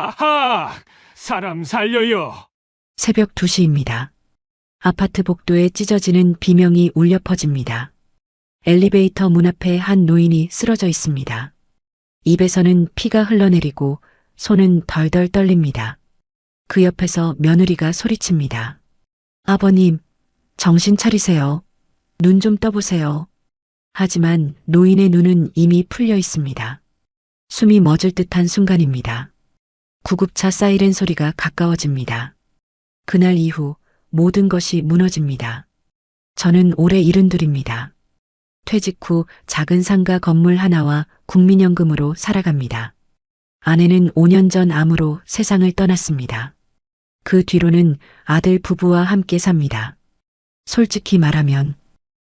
아하! 사람 살려요! 새벽 2시입니다. 아파트 복도에 찢어지는 비명이 울려 퍼집니다. 엘리베이터 문 앞에 한 노인이 쓰러져 있습니다. 입에서는 피가 흘러내리고 손은 덜덜 떨립니다. 그 옆에서 며느리가 소리칩니다. 아버님, 정신 차리세요. 눈 좀 떠보세요. 하지만 노인의 눈은 이미 풀려 있습니다. 숨이 멎을 듯한 순간입니다. 구급차 사이렌 소리가 가까워집니다. 그날 이후 모든 것이 무너집니다. 저는 올해 72입니다. 퇴직 후 작은 상가 건물 하나와 국민연금으로 살아갑니다. 아내는 5년 전 암으로 세상을 떠났습니다. 그 뒤로는 아들 부부와 함께 삽니다. 솔직히 말하면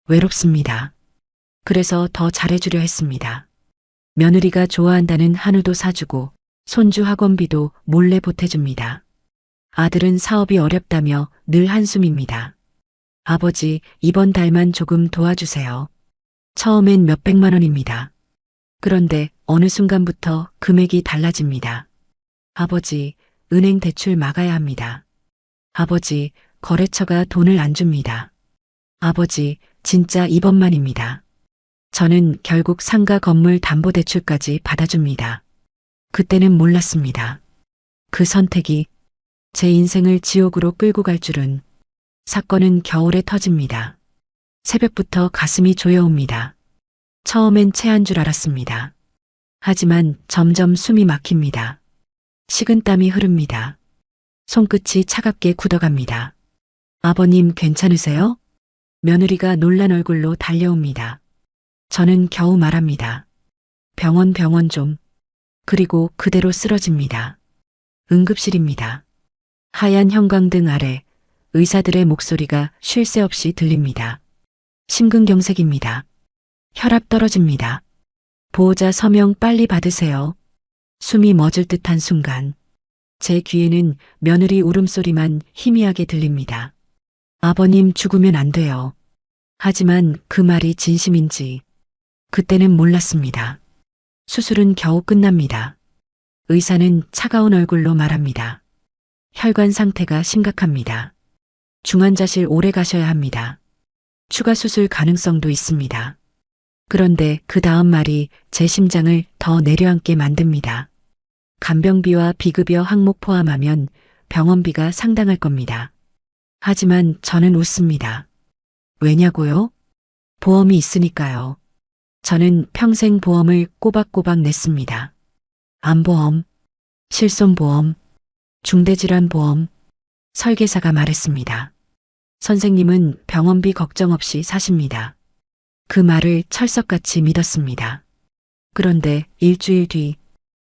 외롭습니다. 그래서 더 잘해주려 했습니다. 며느리가 좋아한다는 한우도 사주고 손주 학원비도 몰래 보태줍니다. 아들은 사업이 어렵다며 늘 한숨입니다. 아버지, 이번 달만 조금 도와주세요. 처음엔 몇백만 원입니다. 그런데 어느 순간부터 금액이 달라집니다. 아버지, 은행 대출 막아야 합니다. 아버지, 거래처가 돈을 안 줍니다. 아버지, 진짜 이번만입니다. 저는 결국 상가 건물 담보대출까지 받아줍니다. 그때는 몰랐습니다. 그 선택이 제 인생을 지옥으로 끌고 갈 줄은. 사건은 겨울에 터집니다. 새벽부터 가슴이 조여옵니다. 처음엔 체한 줄 알았습니다. 하지만 점점 숨이 막힙니다. 식은땀이 흐릅니다. 손끝이 차갑게 굳어갑니다. 아버님 괜찮으세요? 며느리가 놀란 얼굴로 달려옵니다. 저는 겨우 말합니다. 병원 좀. 그리고 그대로 쓰러집니다. 응급실입니다. 하얀 형광등 아래 의사들의 목소리가 쉴 새 없이 들립니다. 심근경색입니다. 혈압 떨어집니다. 보호자 서명 빨리 받으세요. 숨이 멎을 듯한 순간 제 귀에는 며느리 울음소리만 희미하게 들립니다. 아버님 죽으면 안 돼요. 하지만 그 말이 진심인지 그때는 몰랐습니다. 수술은 겨우 끝납니다. 의사는 차가운 얼굴로 말합니다. 혈관 상태가 심각합니다. 중환자실 오래 가셔야 합니다. 추가 수술 가능성도 있습니다. 그런데 그 다음 말이 제 심장을 더 내려앉게 만듭니다. 간병비와 비급여 항목 포함하면 병원비가 상당할 겁니다. 하지만 저는 웃습니다. 왜냐고요? 보험이 있으니까요. 저는 평생 보험을 꼬박꼬박 냈습니다. 암보험, 실손보험, 중대질환보험, 설계사가 말했습니다. 선생님은 병원비 걱정 없이 사십니다. 그 말을 철석같이 믿었습니다. 그런데 일주일 뒤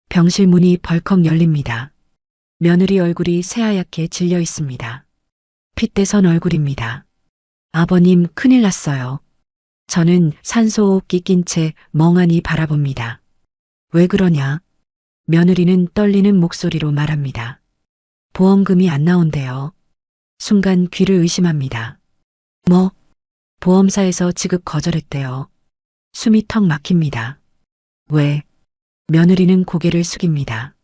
병실 문이 벌컥 열립니다. 며느리 얼굴이 새하얗게 질려 있습니다. 핏대선 얼굴입니다. 아버님 큰일 났어요. 저는 산소호흡기 낀 채 멍하니 바라봅니다. 왜 그러냐? 며느리는 떨리는 목소리로 말합니다. 보험금이 안 나온대요. 순간 귀를 의심합니다. 뭐? 보험사에서 지급 거절했대요. 숨이 턱 막힙니다. 왜? 며느리는 고개를 숙입니다.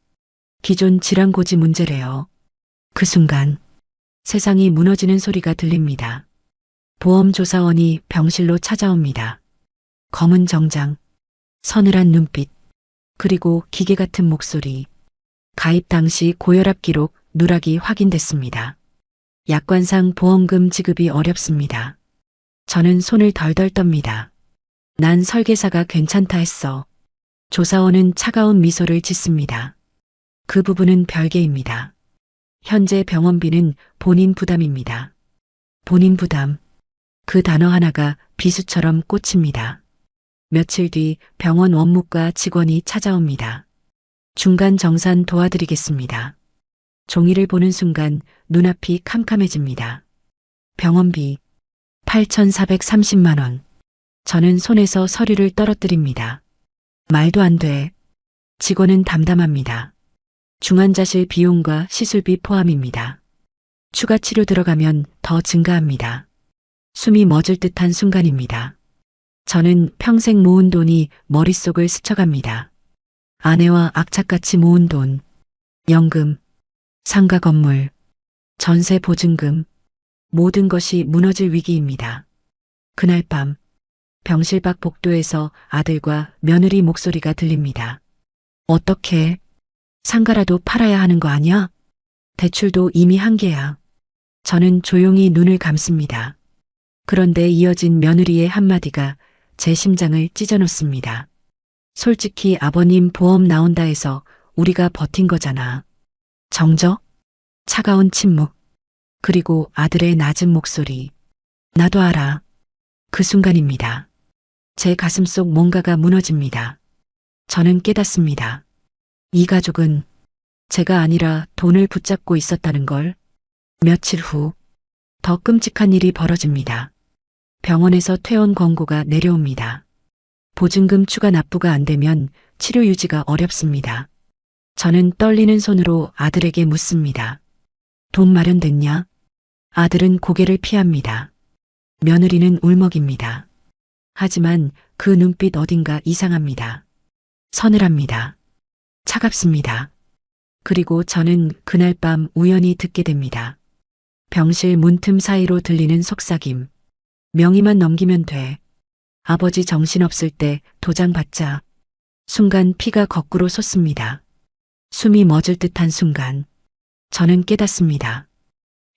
기존 질환고지 문제래요. 그 순간 세상이 무너지는 소리가 들립니다. 보험조사원이 병실로 찾아옵니다. 검은 정장, 서늘한 눈빛, 그리고 기계 같은 목소리. 가입 당시 고혈압 기록 누락이 확인됐습니다. 약관상 보험금 지급이 어렵습니다. 저는 손을 덜덜 떱니다. 난 설계사가 괜찮다 했어. 조사원은 차가운 미소를 짓습니다. 그 부분은 별개입니다. 현재 병원비는 본인 부담입니다. 본인 부담. 그 단어 하나가 비수처럼 꽂힙니다. 며칠 뒤 병원 원무과 직원이 찾아옵니다. 중간 정산 도와드리겠습니다. 종이를 보는 순간 눈앞이 캄캄해집니다. 병원비 8,430만 원. 저는 손에서 서류를 떨어뜨립니다. 말도 안 돼. 직원은 담담합니다. 중환자실 비용과 시술비 포함입니다. 추가 치료 들어가면 더 증가합니다. 숨이 멎을 듯한 순간입니다. 저는 평생 모은 돈이 머릿속을 스쳐갑니다. 아내와 악착같이 모은 돈, 연금, 상가 건물, 전세 보증금, 모든 것이 무너질 위기입니다. 그날 밤, 병실 밖 복도에서 아들과 며느리 목소리가 들립니다. 어떻게? 상가라도 팔아야 하는 거 아니야? 대출도 이미 한계야. 저는 조용히 눈을 감습니다. 그런데 이어진 며느리의 한마디가 제 심장을 찢어놓습니다. 솔직히 아버님 보험 나온다 해서 우리가 버틴 거잖아. 정적? 차가운 침묵. 그리고 아들의 낮은 목소리. 나도 알아. 그 순간입니다. 제 가슴 속 뭔가가 무너집니다. 저는 깨닫습니다. 이 가족은 제가 아니라 돈을 붙잡고 있었다는 걸. 며칠 후, 더 끔찍한 일이 벌어집니다. 병원에서 퇴원 권고가 내려옵니다. 보증금 추가 납부가 안 되면 치료 유지가 어렵습니다. 저는 떨리는 손으로 아들에게 묻습니다. 돈 마련됐냐? 아들은 고개를 피합니다. 며느리는 울먹입니다. 하지만 그 눈빛 어딘가 이상합니다. 서늘합니다. 차갑습니다. 그리고 저는 그날 밤 우연히 듣게 됩니다. 병실 문틈 사이로 들리는 속삭임. 명의만 넘기면 돼. 아버지 정신없을 때 도장 받자. 순간 피가 거꾸로 솟습니다. 숨이 멎을 듯한 순간 저는 깨닫습니다.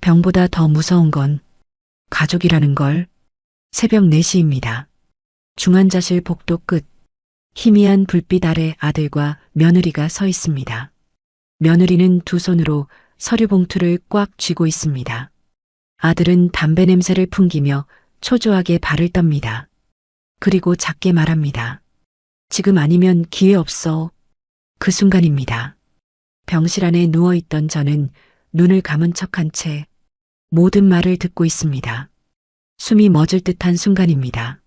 병보다 더 무서운 건 가족이라는 걸. 새벽 4시입니다. 중환자실 복도 끝. 희미한 불빛 아래 아들과 며느리가 서 있습니다. 며느리는 두 손으로 서류 봉투를 꽉 쥐고 있습니다. 아들은 담배 냄새를 풍기며 초조하게 발을 떱니다. 그리고 작게 말합니다. 지금 아니면 기회 없어. 그 순간입니다. 병실 안에 누워있던 저는 눈을 감은 척한 채 모든 말을 듣고 있습니다. 숨이 멎을 듯한 순간입니다.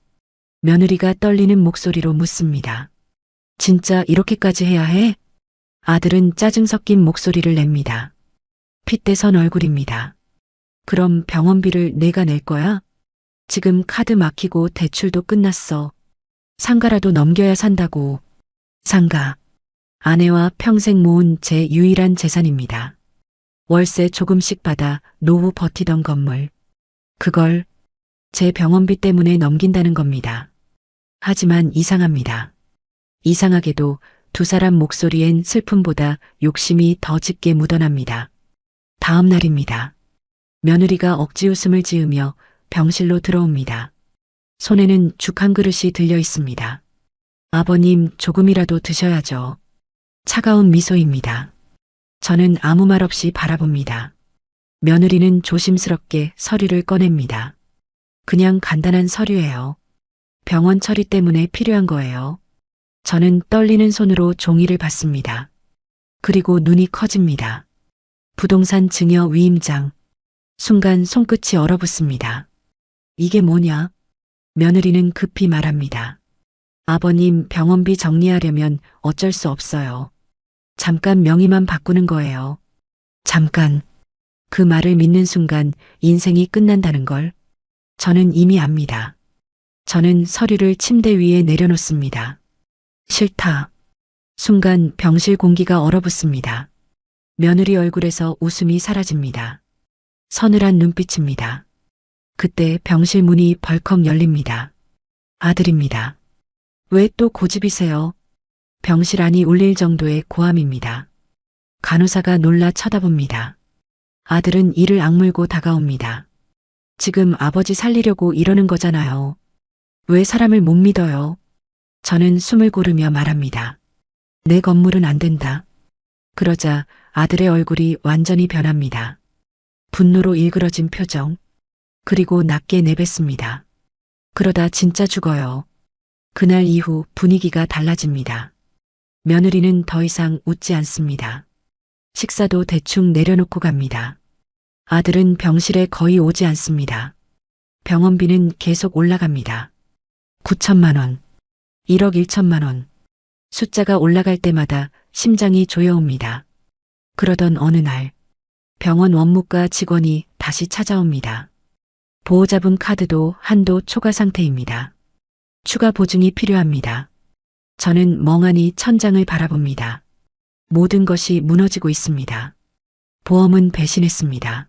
며느리가 떨리는 목소리로 묻습니다. 진짜 이렇게까지 해야 해? 아들은 짜증 섞인 목소리를 냅니다. 핏대선 얼굴입니다. 그럼 병원비를 내가 낼 거야? 지금 카드 막히고 대출도 끝났어. 상가라도 넘겨야 산다고. 상가. 아내와 평생 모은 제 유일한 재산입니다. 월세 조금씩 받아 노후 버티던 건물. 그걸 제 병원비 때문에 넘긴다는 겁니다. 하지만 이상합니다. 이상하게도 두 사람 목소리엔 슬픔보다 욕심이 더 짙게 묻어납니다. 다음 날입니다. 며느리가 억지 웃음을 지으며 병실로 들어옵니다. 손에는 죽 한 그릇이 들려 있습니다. 아버님 조금이라도 드셔야죠. 차가운 미소입니다. 저는 아무 말 없이 바라봅니다. 며느리는 조심스럽게 서류를 꺼냅니다. 그냥 간단한 서류예요. 병원 처리 때문에 필요한 거예요. 저는 떨리는 손으로 종이를 받습니다. 그리고 눈이 커집니다. 부동산 증여 위임장. 순간 손끝이 얼어붙습니다. 이게 뭐냐? 며느리는 급히 말합니다. 아버님 병원비 정리하려면 어쩔 수 없어요. 잠깐 명의만 바꾸는 거예요. 잠깐. 그 말을 믿는 순간 인생이 끝난다는 걸 저는 이미 압니다. 저는 서류를 침대 위에 내려놓습니다. 싫다. 순간 병실 공기가 얼어붙습니다. 며느리 얼굴에서 웃음이 사라집니다. 서늘한 눈빛입니다. 그때 병실 문이 벌컥 열립니다. 아들입니다. 왜 또 고집이세요? 병실 안이 울릴 정도의 고함입니다. 간호사가 놀라 쳐다봅니다. 아들은 이를 악물고 다가옵니다. 지금 아버지 살리려고 이러는 거잖아요. 왜 사람을 못 믿어요? 저는 숨을 고르며 말합니다. 내 건물은 안 된다. 그러자 아들의 얼굴이 완전히 변합니다. 분노로 일그러진 표정. 그리고 낮게 내뱉습니다. 그러다 진짜 죽어요. 그날 이후 분위기가 달라집니다. 며느리는 더 이상 웃지 않습니다. 식사도 대충 내려놓고 갑니다. 아들은 병실에 거의 오지 않습니다. 병원비는 계속 올라갑니다. 9천만 원, 1억 1천만 원. 숫자가 올라갈 때마다 심장이 조여옵니다. 그러던 어느 날 병원 원무과 직원이 다시 찾아옵니다. 보호자분 카드도 한도 초과 상태입니다. 추가 보증이 필요합니다. 저는 멍하니 천장을 바라봅니다. 모든 것이 무너지고 있습니다. 보험은 배신했습니다.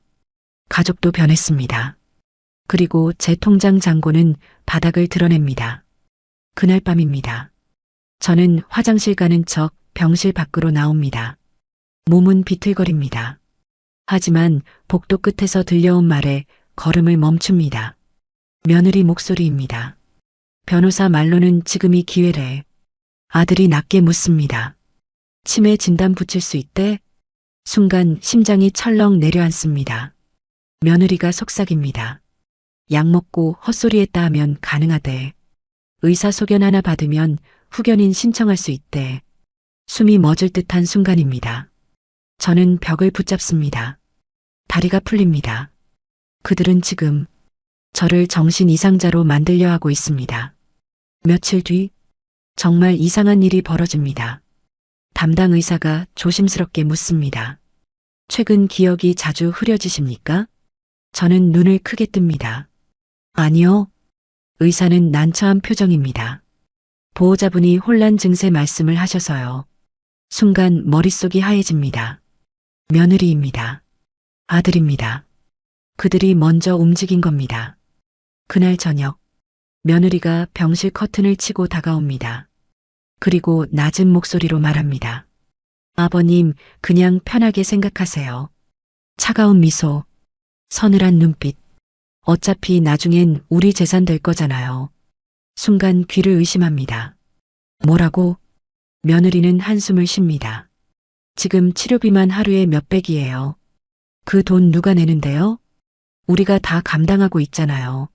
가족도 변했습니다. 그리고 제 통장 잔고는 바닥을 드러냅니다. 그날 밤입니다. 저는 화장실 가는 척 병실 밖으로 나옵니다. 몸은 비틀거립니다. 하지만 복도 끝에서 들려온 말에 걸음을 멈춥니다. 며느리 목소리입니다. 변호사 말로는 지금이 기회래. 아들이 낮게 묻습니다. 치매 진단 붙일 수 있대? 순간 심장이 철렁 내려앉습니다. 며느리가 속삭입니다. 약 먹고 헛소리했다 하면 가능하대. 의사 소견 하나 받으면 후견인 신청할 수 있대. 숨이 멎을 듯한 순간입니다. 저는 벽을 붙잡습니다. 다리가 풀립니다. 그들은 지금 저를 정신 이상자로 만들려 하고 있습니다. 며칠 뒤 정말 이상한 일이 벌어집니다. 담당 의사가 조심스럽게 묻습니다. 최근 기억이 자주 흐려지십니까? 저는 눈을 크게 뜹니다. 아니요. 의사는 난처한 표정입니다. 보호자분이 혼란 증세 말씀을 하셔서요. 순간 머릿속이 하얘집니다. 며느리입니다. 아들입니다. 그들이 먼저 움직인 겁니다. 그날 저녁, 며느리가 병실 커튼을 치고 다가옵니다. 그리고 낮은 목소리로 말합니다. 아버님, 그냥 편하게 생각하세요. 차가운 미소, 서늘한 눈빛. 어차피 나중엔 우리 재산 될 거잖아요. 순간 귀를 의심합니다. 뭐라고? 며느리는 한숨을 쉽니다. 지금 치료비만 하루에 몇백이에요. 그 돈 누가 내는데요? 우리가 다 감당하고 있잖아요.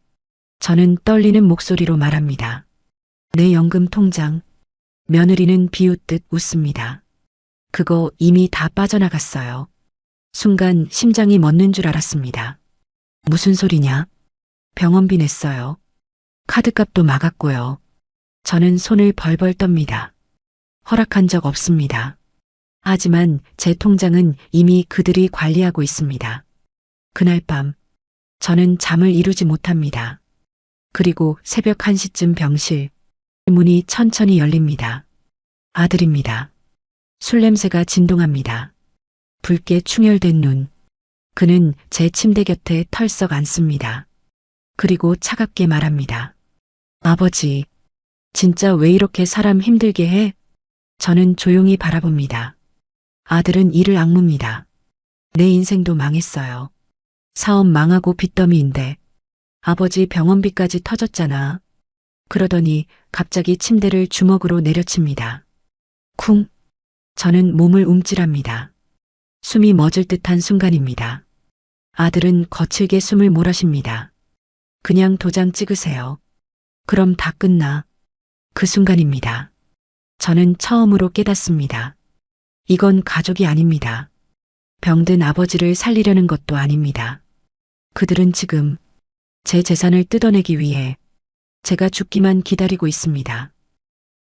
저는 떨리는 목소리로 말합니다. 내 연금 통장. 며느리는 비웃듯 웃습니다. 그거 이미 다 빠져나갔어요. 순간 심장이 멎는 줄 알았습니다. 무슨 소리냐? 병원비 냈어요. 카드값도 막았고요. 저는 손을 벌벌 떱니다. 허락한 적 없습니다. 하지만 제 통장은 이미 그들이 관리하고 있습니다. 그날 밤 저는 잠을 이루지 못합니다. 그리고 새벽 1시쯤 병실 문이 천천히 열립니다. 아들입니다. 술 냄새가 진동합니다. 붉게 충혈된 눈. 그는 제 침대 곁에 털썩 앉습니다. 그리고 차갑게 말합니다. 아버지, 진짜 왜 이렇게 사람 힘들게 해? 저는 조용히 바라봅니다. 아들은 이를 악무입니다. 내 인생도 망했어요. 사업 망하고 빚더미인데 아버지 병원비까지 터졌잖아. 그러더니 갑자기 침대를 주먹으로 내려칩니다. 쿵. 저는 몸을 움찔합니다. 숨이 멎을 듯한 순간입니다. 아들은 거칠게 숨을 몰아쉽니다. 그냥 도장 찍으세요. 그럼 다 끝나. 그 순간입니다. 저는 처음으로 깨닫습니다. 이건 가족이 아닙니다. 병든 아버지를 살리려는 것도 아닙니다. 그들은 지금 제 재산을 뜯어내기 위해 제가 죽기만 기다리고 있습니다.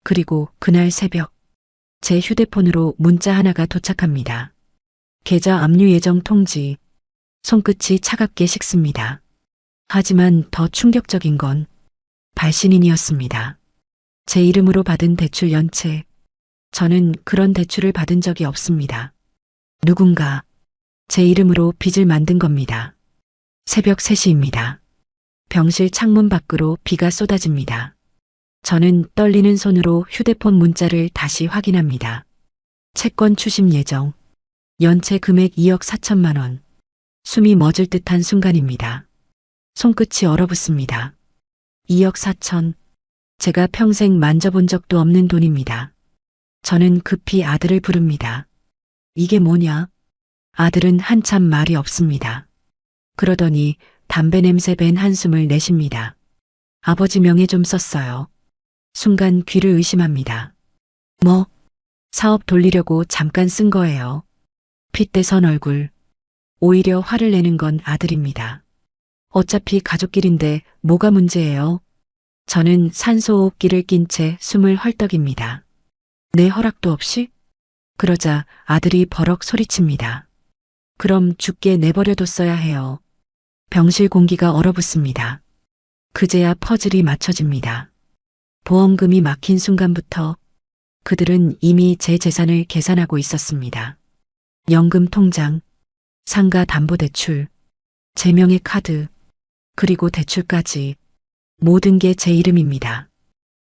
그리고 그날 새벽 제 휴대폰으로 문자 하나가 도착합니다. 계좌 압류 예정 통지. 손끝이 차갑게 식습니다. 하지만 더 충격적인 건 발신인이었습니다. 제 이름으로 받은 대출 연체. 저는 그런 대출을 받은 적이 없습니다. 누군가 제 이름으로 빚을 만든 겁니다. 새벽 3시입니다. 병실 창문 밖으로 비가 쏟아집니다. 저는 떨리는 손으로 휴대폰 문자를 다시 확인합니다. 채권 추심 예정. 연체 금액 2억 4천만 원. 숨이 멎을 듯한 순간입니다. 손끝이 얼어붙습니다. 2억 4천. 제가 평생 만져본 적도 없는 돈입니다. 저는 급히 아들을 부릅니다. 이게 뭐냐? 아들은 한참 말이 없습니다. 그러더니 담배 냄새 밴 한숨을 내쉽니다. 아버지 명예 좀 썼어요. 순간 귀를 의심합니다. 뭐? 사업 돌리려고 잠깐 쓴 거예요. 핏대선 얼굴. 오히려 화를 내는 건 아들입니다. 어차피 가족끼린데 뭐가 문제예요? 저는 산소호흡기를 낀 채 숨을 헐떡입니다. 내 허락도 없이? 그러자 아들이 버럭 소리칩니다. 그럼 죽게 내버려뒀어야 해요. 병실 공기가 얼어붙습니다. 그제야 퍼즐이 맞춰집니다. 보험금이 막힌 순간부터 그들은 이미 제 재산을 계산하고 있었습니다. 연금 통장, 상가 담보대출, 제 명의 카드, 그리고 대출까지 모든 게 제 이름입니다.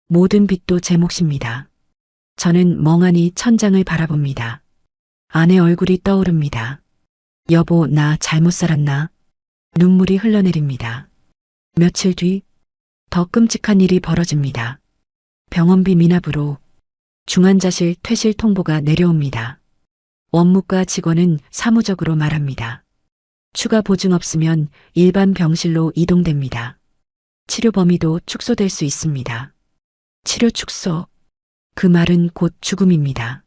모든 빚도 제 몫입니다. 저는 멍하니 천장을 바라봅니다. 아내 얼굴이 떠오릅니다. 여보, 나 잘못 살았나? 눈물이 흘러내립니다. 며칠 뒤 더 끔찍한 일이 벌어집니다. 병원비 미납으로 중환자실 퇴실 통보가 내려옵니다. 원무과 직원은 사무적으로 말합니다. 추가 보증 없으면 일반 병실로 이동됩니다. 치료 범위도 축소될 수 있습니다. 치료 축소. 그 말은 곧 죽음입니다.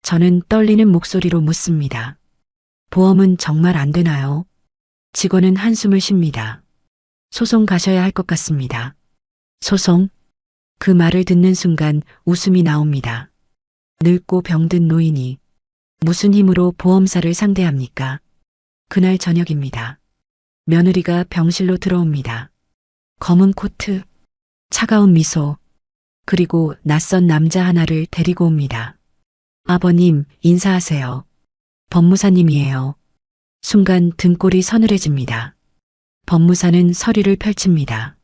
저는 떨리는 목소리로 묻습니다. 보험은 정말 안 되나요? 직원은 한숨을 쉽니다. 소송 가셔야 할 것 같습니다. 소송? 그 말을 듣는 순간 웃음이 나옵니다. 늙고 병든 노인이 무슨 힘으로 보험사를 상대합니까? 그날 저녁입니다. 며느리가 병실로 들어옵니다. 검은 코트, 차가운 미소, 그리고 낯선 남자 하나를 데리고 옵니다. 아버님, 인사하세요. 법무사님이에요. 순간 등골이 서늘해집니다. 법무사는 서류를 펼칩니다.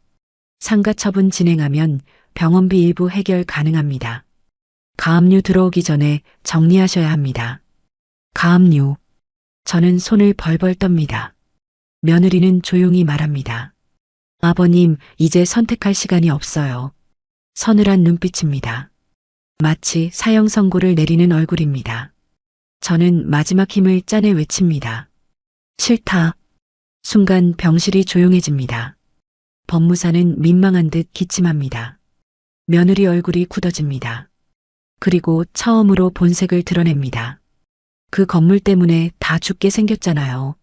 상가 처분 진행하면 병원비 일부 해결 가능합니다. 가압류 들어오기 전에 정리하셔야 합니다. 가압류. 저는 손을 벌벌 떱니다. 며느리는 조용히 말합니다. 아버님, 이제 선택할 시간이 없어요. 서늘한 눈빛입니다. 마치 사형 선고를 내리는 얼굴입니다. 저는 마지막 힘을 짜내 외칩니다. 싫다. 순간 병실이 조용해집니다. 법무사는 민망한 듯 기침합니다. 며느리 얼굴이 굳어집니다. 그리고 처음으로 본색을 드러냅니다. 그 건물 때문에 다 죽게 생겼잖아요.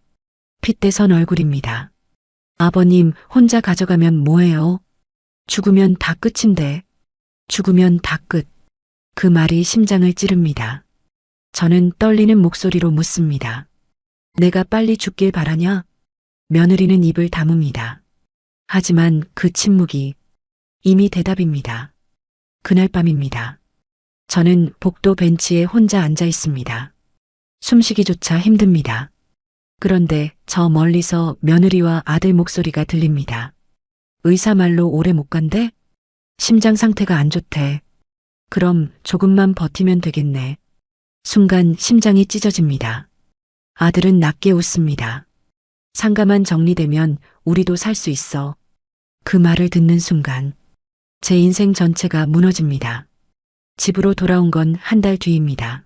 핏대선 얼굴입니다. 아버님, 혼자 가져가면 뭐해요? 죽으면 다 끝인데. 죽으면 다 끝. 그 말이 심장을 찌릅니다. 저는 떨리는 목소리로 묻습니다. 내가 빨리 죽길 바라냐? 며느리는 입을 다뭅니다. 하지만 그 침묵이 이미 대답입니다. 그날 밤입니다. 저는 복도 벤치에 혼자 앉아 있습니다. 숨쉬기조차 힘듭니다. 그런데 저 멀리서 며느리와 아들 목소리가 들립니다. 의사 말로 오래 못 간대? 심장 상태가 안 좋대. 그럼 조금만 버티면 되겠네. 순간 심장이 찢어집니다. 아들은 낮게 웃습니다. 상가만 정리되면 우리도 살 수 있어. 그 말을 듣는 순간 제 인생 전체가 무너집니다. 집으로 돌아온 건 한 달 뒤입니다.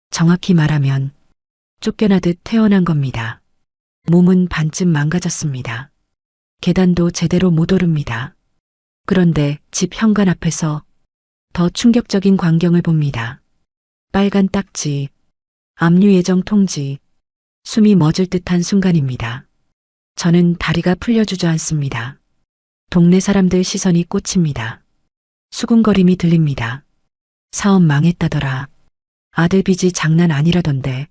정확히 말하면 쫓겨나듯 태어난 겁니다. 몸은 반쯤 망가졌습니다. 계단도 제대로 못 오릅니다. 그런데 집 현관 앞에서 더 충격적인 광경을 봅니다. 빨간 딱지, 압류 예정 통지, 숨이 멎을 듯한 순간입니다. 저는 다리가 풀려 주저앉습니다. 동네 사람들 시선이 꽂힙니다. 수군거림이 들립니다. 사업 망했다더라. 아들 빚이 장난 아니라던데.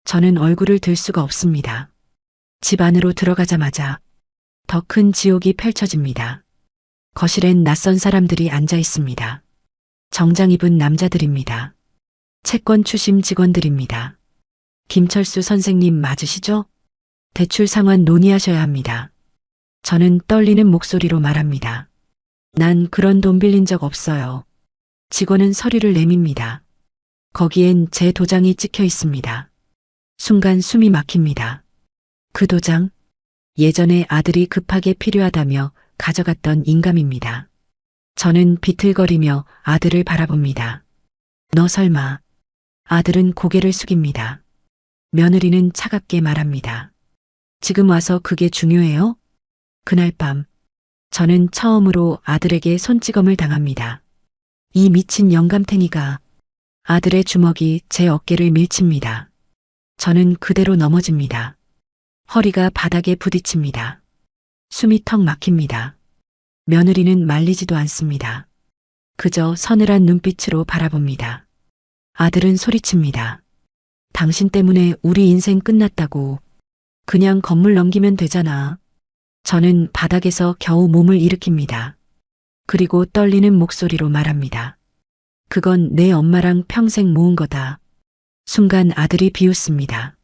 저는 얼굴을 들 수가 없습니다. 집 안으로 들어가자마자 더 큰 지옥이 펼쳐집니다. 거실엔 낯선 사람들이 앉아 있습니다. 정장 입은 남자들입니다. 채권 추심 직원들입니다. 김철수 선생님 맞으시죠? 대출 상환 논의하셔야 합니다. 저는 떨리는 목소리로 말합니다. 난 그런 돈 빌린 적 없어요. 직원은 서류를 내밉니다. 거기엔 제 도장이 찍혀 있습니다. 순간 숨이 막힙니다. 그 도장? 예전에 아들이 급하게 필요하다며 가져갔던 인감입니다. 저는 비틀거리며 아들을 바라봅니다. 너 설마. 아들은 고개를 숙입니다. 며느리는 차갑게 말합니다. 지금 와서 그게 중요해요? 그날 밤 저는 처음으로 아들에게 손찌검을 당합니다. 이 미친 영감탱이가. 아들의 주먹이 제 어깨를 밀칩니다. 저는 그대로 넘어집니다. 허리가 바닥에 부딪힙니다. 숨이 턱 막힙니다. 며느리는 말리지도 않습니다. 그저 서늘한 눈빛으로 바라봅니다. 아들은 소리칩니다. 당신 때문에 우리 인생 끝났다고. 그냥 건물 넘기면 되잖아. 저는 바닥에서 겨우 몸을 일으킵니다. 그리고 떨리는 목소리로 말합니다. 그건 내 엄마랑 평생 모은 거다. 순간 아들이 비웃습니다.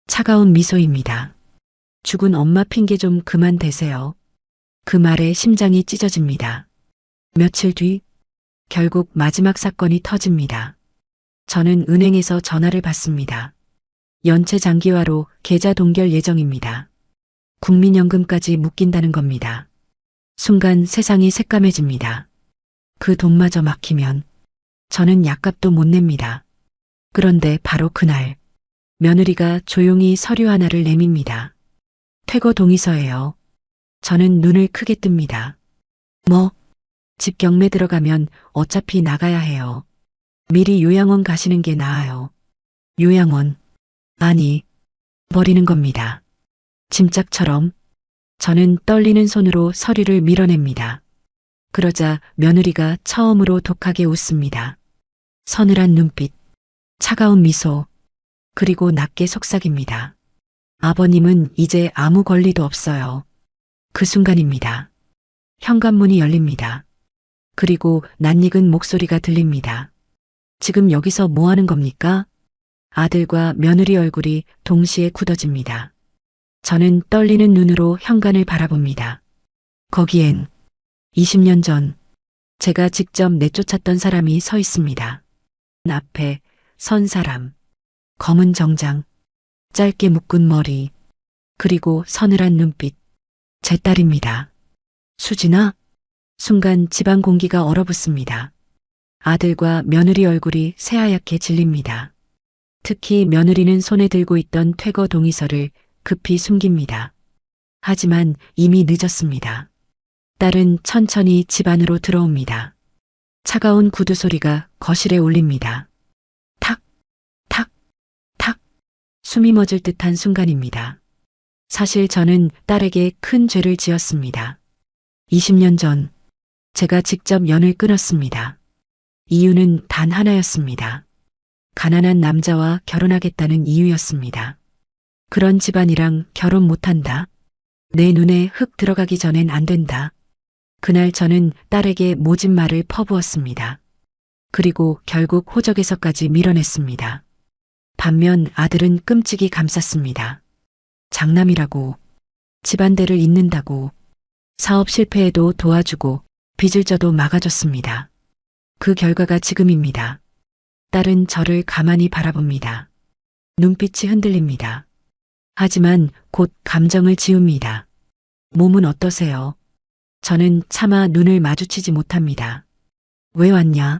차가운 미소입니다. 죽은 엄마 핑계 좀 그만 대세요. 그 말에 심장이 찢어집니다. 며칠 뒤 결국 마지막 사건이 터집니다. 저는 은행에서 전화를 받습니다. 연체 장기화로 계좌 동결 예정입니다. 국민연금까지 묶인다는 겁니다. 순간 세상이 새까매집니다. 그 돈마저 막히면 저는 약값도 못 냅니다. 그런데 바로 그날 며느리가 조용히 서류 하나를 내밉니다. 퇴거 동의서예요. 저는 눈을 크게 뜹니다. 뭐? 집 경매 들어가면 어차피 나가야 해요. 미리 요양원 가시는 게 나아요. 요양원. 아니, 버리는 겁니다. 짐짝처럼 저는 떨리는 손으로 서류를 밀어냅니다. 그러자 며느리가 처음으로 독하게 웃습니다. 서늘한 눈빛, 차가운 미소, 그리고 낮게 속삭입니다. 아버님은 이제 아무 권리도 없어요. 그 순간입니다. 현관문이 열립니다. 그리고 낯익은 목소리가 들립니다. 지금 여기서 뭐 하는 겁니까? 아들과 며느리 얼굴이 동시에 굳어집니다. 저는 떨리는 눈으로 현관을 바라봅니다. 거기엔 20년 전 제가 직접 내쫓았던 사람이 서 있습니다. 앞에 선 사람, 검은 정장, 짧게 묶은 머리, 그리고 서늘한 눈빛. 제 딸입니다. 수진아? 순간 집안 공기가 얼어붙습니다. 아들과 며느리 얼굴이 새하얗게 질립니다. 특히 며느리는 손에 들고 있던 퇴거 동의서를 급히 숨깁니다. 하지만 이미 늦었습니다. 딸은 천천히 집 안으로 들어옵니다. 차가운 구두 소리가 거실에 울립니다. 탁, 탁, 탁. 숨이 멎을 듯한 순간입니다. 사실 저는 딸에게 큰 죄를 지었습니다. 20년 전 제가 직접 연을 끊었습니다. 이유는 단 하나였습니다. 가난한 남자와 결혼하겠다는 이유였습니다. 그런 집안이랑 결혼 못한다. 내 눈에 흙 들어가기 전엔 안 된다. 그날 저는 딸에게 모진 말을 퍼부었습니다. 그리고 결국 호적에서까지 밀어냈습니다. 반면 아들은 끔찍이 감쌌습니다. 장남이라고, 집안대를 잇는다고, 사업 실패에도 도와주고 빚을 져도 막아줬습니다. 그 결과가 지금입니다. 딸은 저를 가만히 바라봅니다. 눈빛이 흔들립니다. 하지만 곧 감정을 지웁니다. 몸은 어떠세요? 저는 차마 눈을 마주치지 못합니다. 왜 왔냐?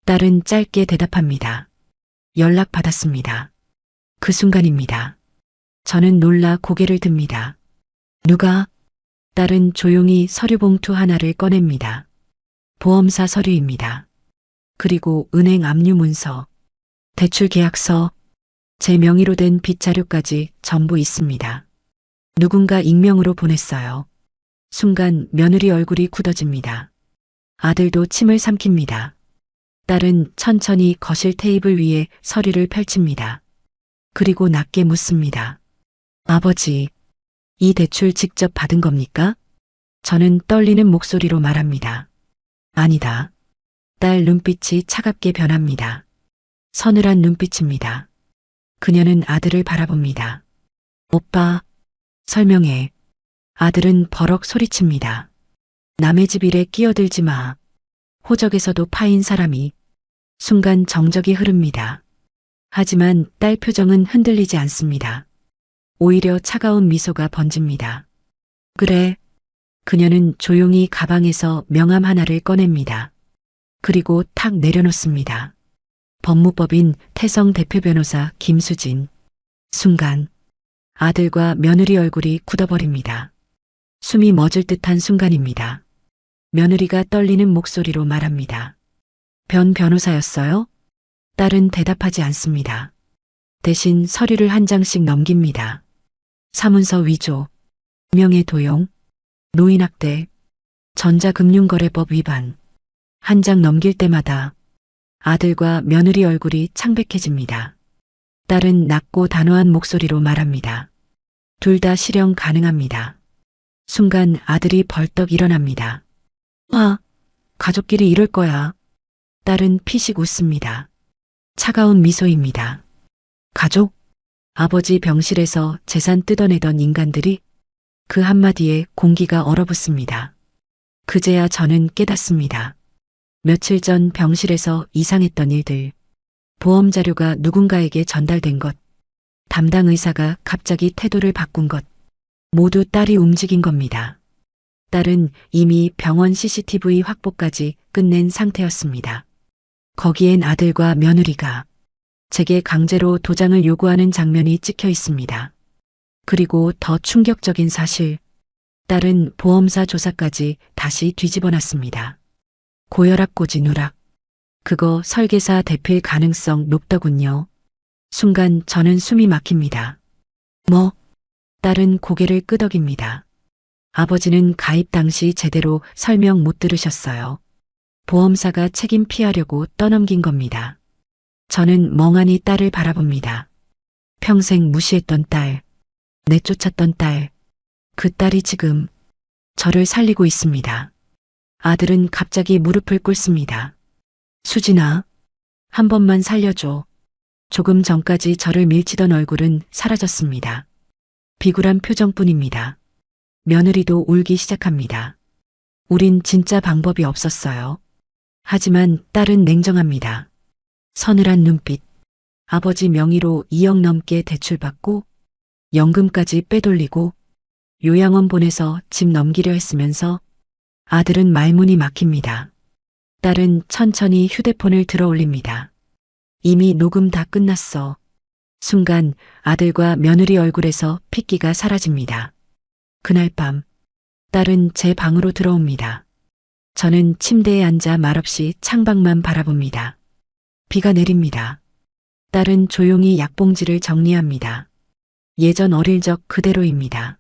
딸은 짧게 대답합니다. 연락 받았습니다. 그 순간입니다. 저는 놀라 고개를 듭니다. 누가? 딸은 조용히 서류 봉투 하나를 꺼냅니다. 보험사 서류입니다. 그리고 은행 압류 문서, 대출 계약서, 제 명의로 된 빚 자료까지 전부 있습니다. 누군가 익명으로 보냈어요. 순간 며느리 얼굴이 굳어집니다. 아들도 침을 삼킵니다. 딸은 천천히 거실 테이블 위에 서류를 펼칩니다. 그리고 낮게 묻습니다. 아버지, 이 대출 직접 받은 겁니까? 저는 떨리는 목소리로 말합니다. 아니다. 딸 눈빛이 차갑게 변합니다. 서늘한 눈빛입니다. 그녀는 아들을 바라봅니다. 오빠, 설명해. 아들은 버럭 소리칩니다. 남의 집 일에 끼어들지 마. 호적에서도 파인 사람이. 순간 정적이 흐릅니다. 하지만 딸 표정은 흔들리지 않습니다. 오히려 차가운 미소가 번집니다. 그래. 그녀는 조용히 가방에서 명함 하나를 꺼냅니다. 그리고 탁 내려놓습니다. 법무법인 태성 대표 변호사 김수진. 순간 아들과 며느리 얼굴이 굳어버립니다. 숨이 멎을 듯한 순간입니다. 며느리가 떨리는 목소리로 말합니다. 변 변호사였어요? 딸은 대답하지 않습니다. 대신 서류를 한 장씩 넘깁니다. 사문서 위조, 명예 도용, 노인학대, 전자금융거래법 위반. 한 장 넘길 때마다 아들과 며느리 얼굴이 창백해집니다. 딸은 낮고 단호한 목소리로 말합니다. 둘 다 실형 가능합니다. 순간 아들이 벌떡 일어납니다. 가족끼리 이럴 거야. 딸은 피식 웃습니다. 차가운 미소입니다. 가족? 아버지 병실에서 재산 뜯어내던 인간들이 그 한마디에 공기가 얼어붙습니다. 그제야 저는 깨닫습니다. 며칠 전 병실에서 이상했던 일들, 보험 자료가 누군가에게 전달된 것, 담당 의사가 갑자기 태도를 바꾼 것, 모두 딸이 움직인 겁니다. 딸은 이미 병원 CCTV 확보까지 끝낸 상태였습니다. 거기엔 아들과 며느리가 제게 강제로 도장을 요구하는 장면이 찍혀 있습니다. 그리고 더 충격적인 사실, 딸은 보험사 조사까지 다시 뒤집어 놨습니다. 고혈압 고지 누락. 그거 설계사 대필 가능성 높더군요. 순간 저는 숨이 막힙니다. 뭐? 딸은 고개를 끄덕입니다. 아버지는 가입 당시 제대로 설명 못 들으셨어요. 보험사가 책임 피하려고 떠넘긴 겁니다. 저는 멍하니 딸을 바라봅니다. 평생 무시했던 딸, 내쫓았던 딸, 그 딸이 지금 저를 살리고 있습니다. 아들은 갑자기 무릎을 꿇습니다. 수진아, 한 번만 살려줘. 조금 전까지 저를 밀치던 얼굴은 사라졌습니다. 비굴한 표정뿐입니다. 며느리도 울기 시작합니다. 우린 진짜 방법이 없었어요. 하지만 딸은 냉정합니다. 서늘한 눈빛. 아버지 명의로 2억 넘게 대출받고 연금까지 빼돌리고 요양원 보내서 집 넘기려 했으면서 아들은 말문이 막힙니다. 딸은 천천히 휴대폰을 들어 올립니다. 이미 녹음 다 끝났어. 순간 아들과 며느리 얼굴에서 핏기가 사라집니다. 그날 밤 딸은 제 방으로 들어옵니다. 저는 침대에 앉아 말없이 창밖만 바라봅니다. 비가 내립니다. 딸은 조용히 약봉지를 정리합니다. 예전 어릴 적 그대로입니다.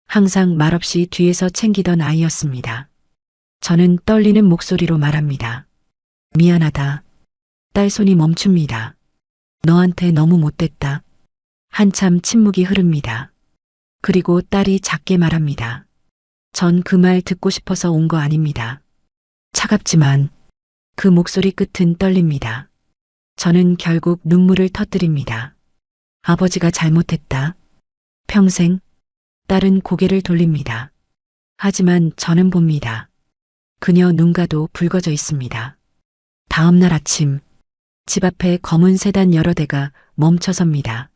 항상 말없이 뒤에서 챙기던 아이였습니다. 저는 떨리는 목소리로 말합니다. 미안하다. 딸 손이 멈춥니다. 너한테 너무 못됐다. 한참 침묵이 흐릅니다. 그리고 딸이 작게 말합니다. 전 그 말 듣고 싶어서 온 거 아닙니다. 차갑지만 그 목소리 끝은 떨립니다. 저는 결국 눈물을 터뜨립니다. 아버지가 잘못했다. 평생. 딸은 고개를 돌립니다. 하지만 저는 봅니다. 그녀 눈가도 붉어져 있습니다. 다음 날 아침, 집 앞에 검은 세단 여러 대가 멈춰섭니다.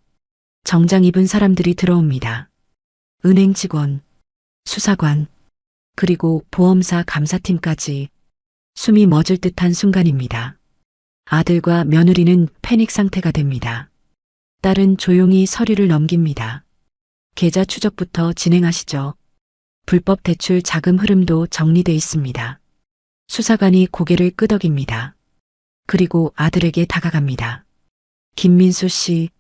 정장 입은 사람들이 들어옵니다. 은행 직원, 수사관, 그리고 보험사 감사팀까지. 숨이 멎을 듯한 순간입니다. 아들과 며느리는 패닉 상태가 됩니다. 딸은 조용히 서류를 넘깁니다. 계좌 추적부터 진행하시죠. 불법 대출 자금 흐름도 정리돼 있습니다. 수사관이 고개를 끄덕입니다. 그리고 아들에게 다가갑니다. 김민수 씨,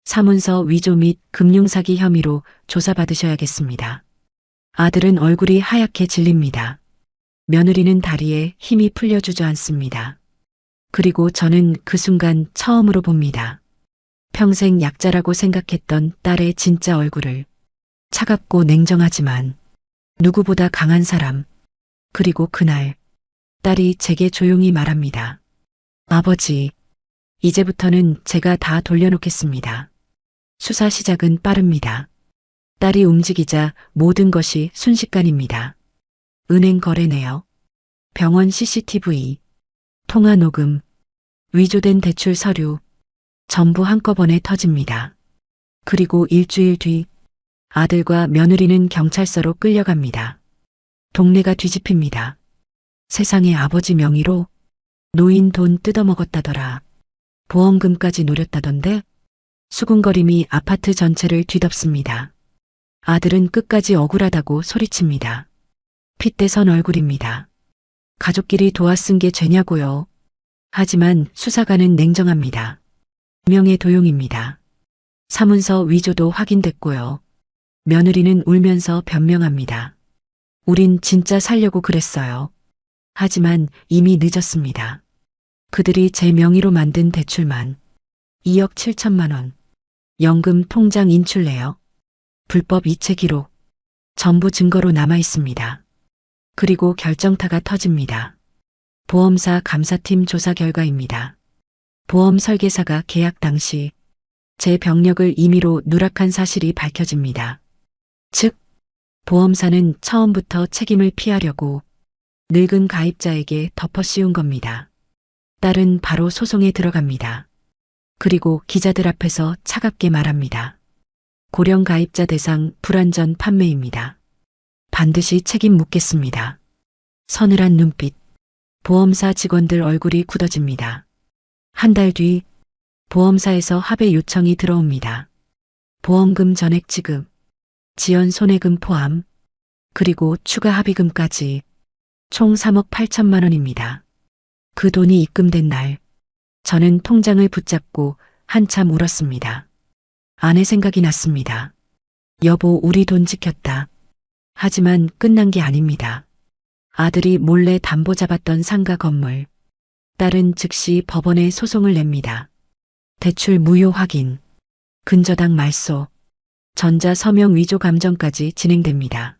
사문서 위조 및 금융사기 혐의로 조사받으셔야겠습니다. 아들은 얼굴이 하얗게 질립니다. 며느리는 다리에 힘이 풀려 주저앉습니다. 그리고 저는 그 순간 처음으로 봅니다. 평생 약자라고 생각했던 딸의 진짜 얼굴을. 차갑고 냉정하지만 누구보다 강한 사람. 그리고 그날 딸이 제게 조용히 말합니다. 아버지, 이제부터는 제가 다 돌려놓겠습니다. 수사 시작은 빠릅니다. 딸이 움직이자 모든 것이 순식간입니다. 은행 거래 내역, 병원 CCTV, 통화 녹음, 위조된 대출 서류, 전부 한꺼번에 터집니다. 그리고 일주일 뒤 아들과 며느리는 경찰서로 끌려갑니다. 동네가 뒤집힙니다. 세상에 아버지 명의로 노인 돈 뜯어먹었다더라. 보험금까지 노렸다던데? 수군거림이 아파트 전체를 뒤덮습니다. 아들은 끝까지 억울하다고 소리칩니다. 핏대선 얼굴입니다. 가족끼리 도와 쓴 게 죄냐고요. 하지만 수사관은 냉정합니다. 명예 도용입니다. 사문서 위조도 확인됐고요. 며느리는 울면서 변명합니다. 우린 진짜 살려고 그랬어요. 하지만 이미 늦었습니다. 그들이 제 명의로 만든 대출만 2억 7천만 원. 연금 통장 인출 내역, 불법 이체 기록, 전부 증거로 남아 있습니다. 그리고 결정타가 터집니다. 보험사 감사팀 조사 결과입니다. 보험 설계사가 계약 당시 제 병력을 임의로 누락한 사실이 밝혀집니다. 즉, 보험사는 처음부터 책임을 피하려고 늙은 가입자에게 덮어 씌운 겁니다. 딸은 바로 소송에 들어갑니다. 그리고 기자들 앞에서 차갑게 말합니다. 고령 가입자 대상 불완전 판매입니다. 반드시 책임 묻겠습니다. 서늘한 눈빛, 보험사 직원들 얼굴이 굳어집니다. 한 달 뒤 보험사에서 합의 요청이 들어옵니다. 보험금 전액 지급, 지연 손해금 포함, 그리고 추가 합의금까지 총 3억 8천만 원입니다. 그 돈이 입금된 날, 저는 통장을 붙잡고 한참 울었습니다. 아내 생각이 났습니다. 여보, 우리 돈 지켰다. 하지만 끝난 게 아닙니다. 아들이 몰래 담보 잡았던 상가 건물, 딸은 즉시 법원에 소송을 냅니다. 대출 무효 확인, 근저당 말소, 전자 서명 위조 감정까지 진행됩니다.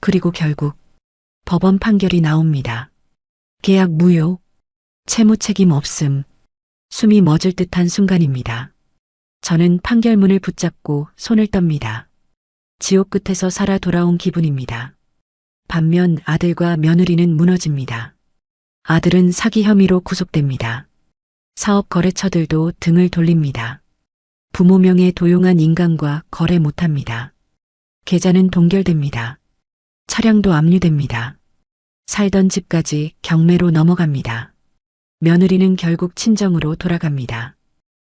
그리고 결국 법원 판결이 나옵니다. 계약 무효, 채무 책임 없음. 숨이 멎을 듯한 순간입니다. 저는 판결문을 붙잡고 손을 떱니다. 지옥 끝에서 살아 돌아온 기분입니다. 반면 아들과 며느리는 무너집니다. 아들은 사기 혐의로 구속됩니다. 사업 거래처들도 등을 돌립니다. 부모 명의 도용한 인간과 거래 못합니다. 계좌는 동결됩니다. 차량도 압류됩니다. 살던 집까지 경매로 넘어갑니다. 며느리는 결국 친정으로 돌아갑니다.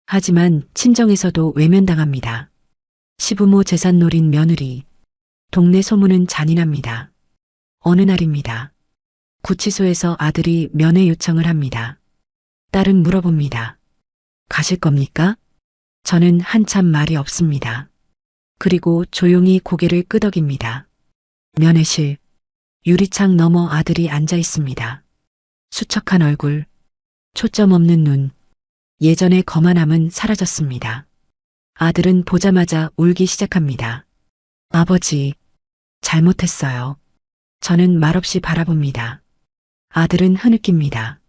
하지만 친정에서도 외면당합니다. 시부모 재산 노린 며느리. 동네 소문은 잔인합니다. 어느 날입니다. 구치소에서 아들이 면회 요청을 합니다. 딸은 물어봅니다. 가실 겁니까? 저는 한참 말이 없습니다. 그리고 조용히 고개를 끄덕입니다. 면회실, 유리창 너머 아들이 앉아 있습니다. 수척한 얼굴, 초점 없는 눈, 예전의 거만함은 사라졌습니다. 아들은 보자마자 울기 시작합니다. 아버지, 잘못했어요. 저는 말없이 바라봅니다. 아들은 흐느낍니다.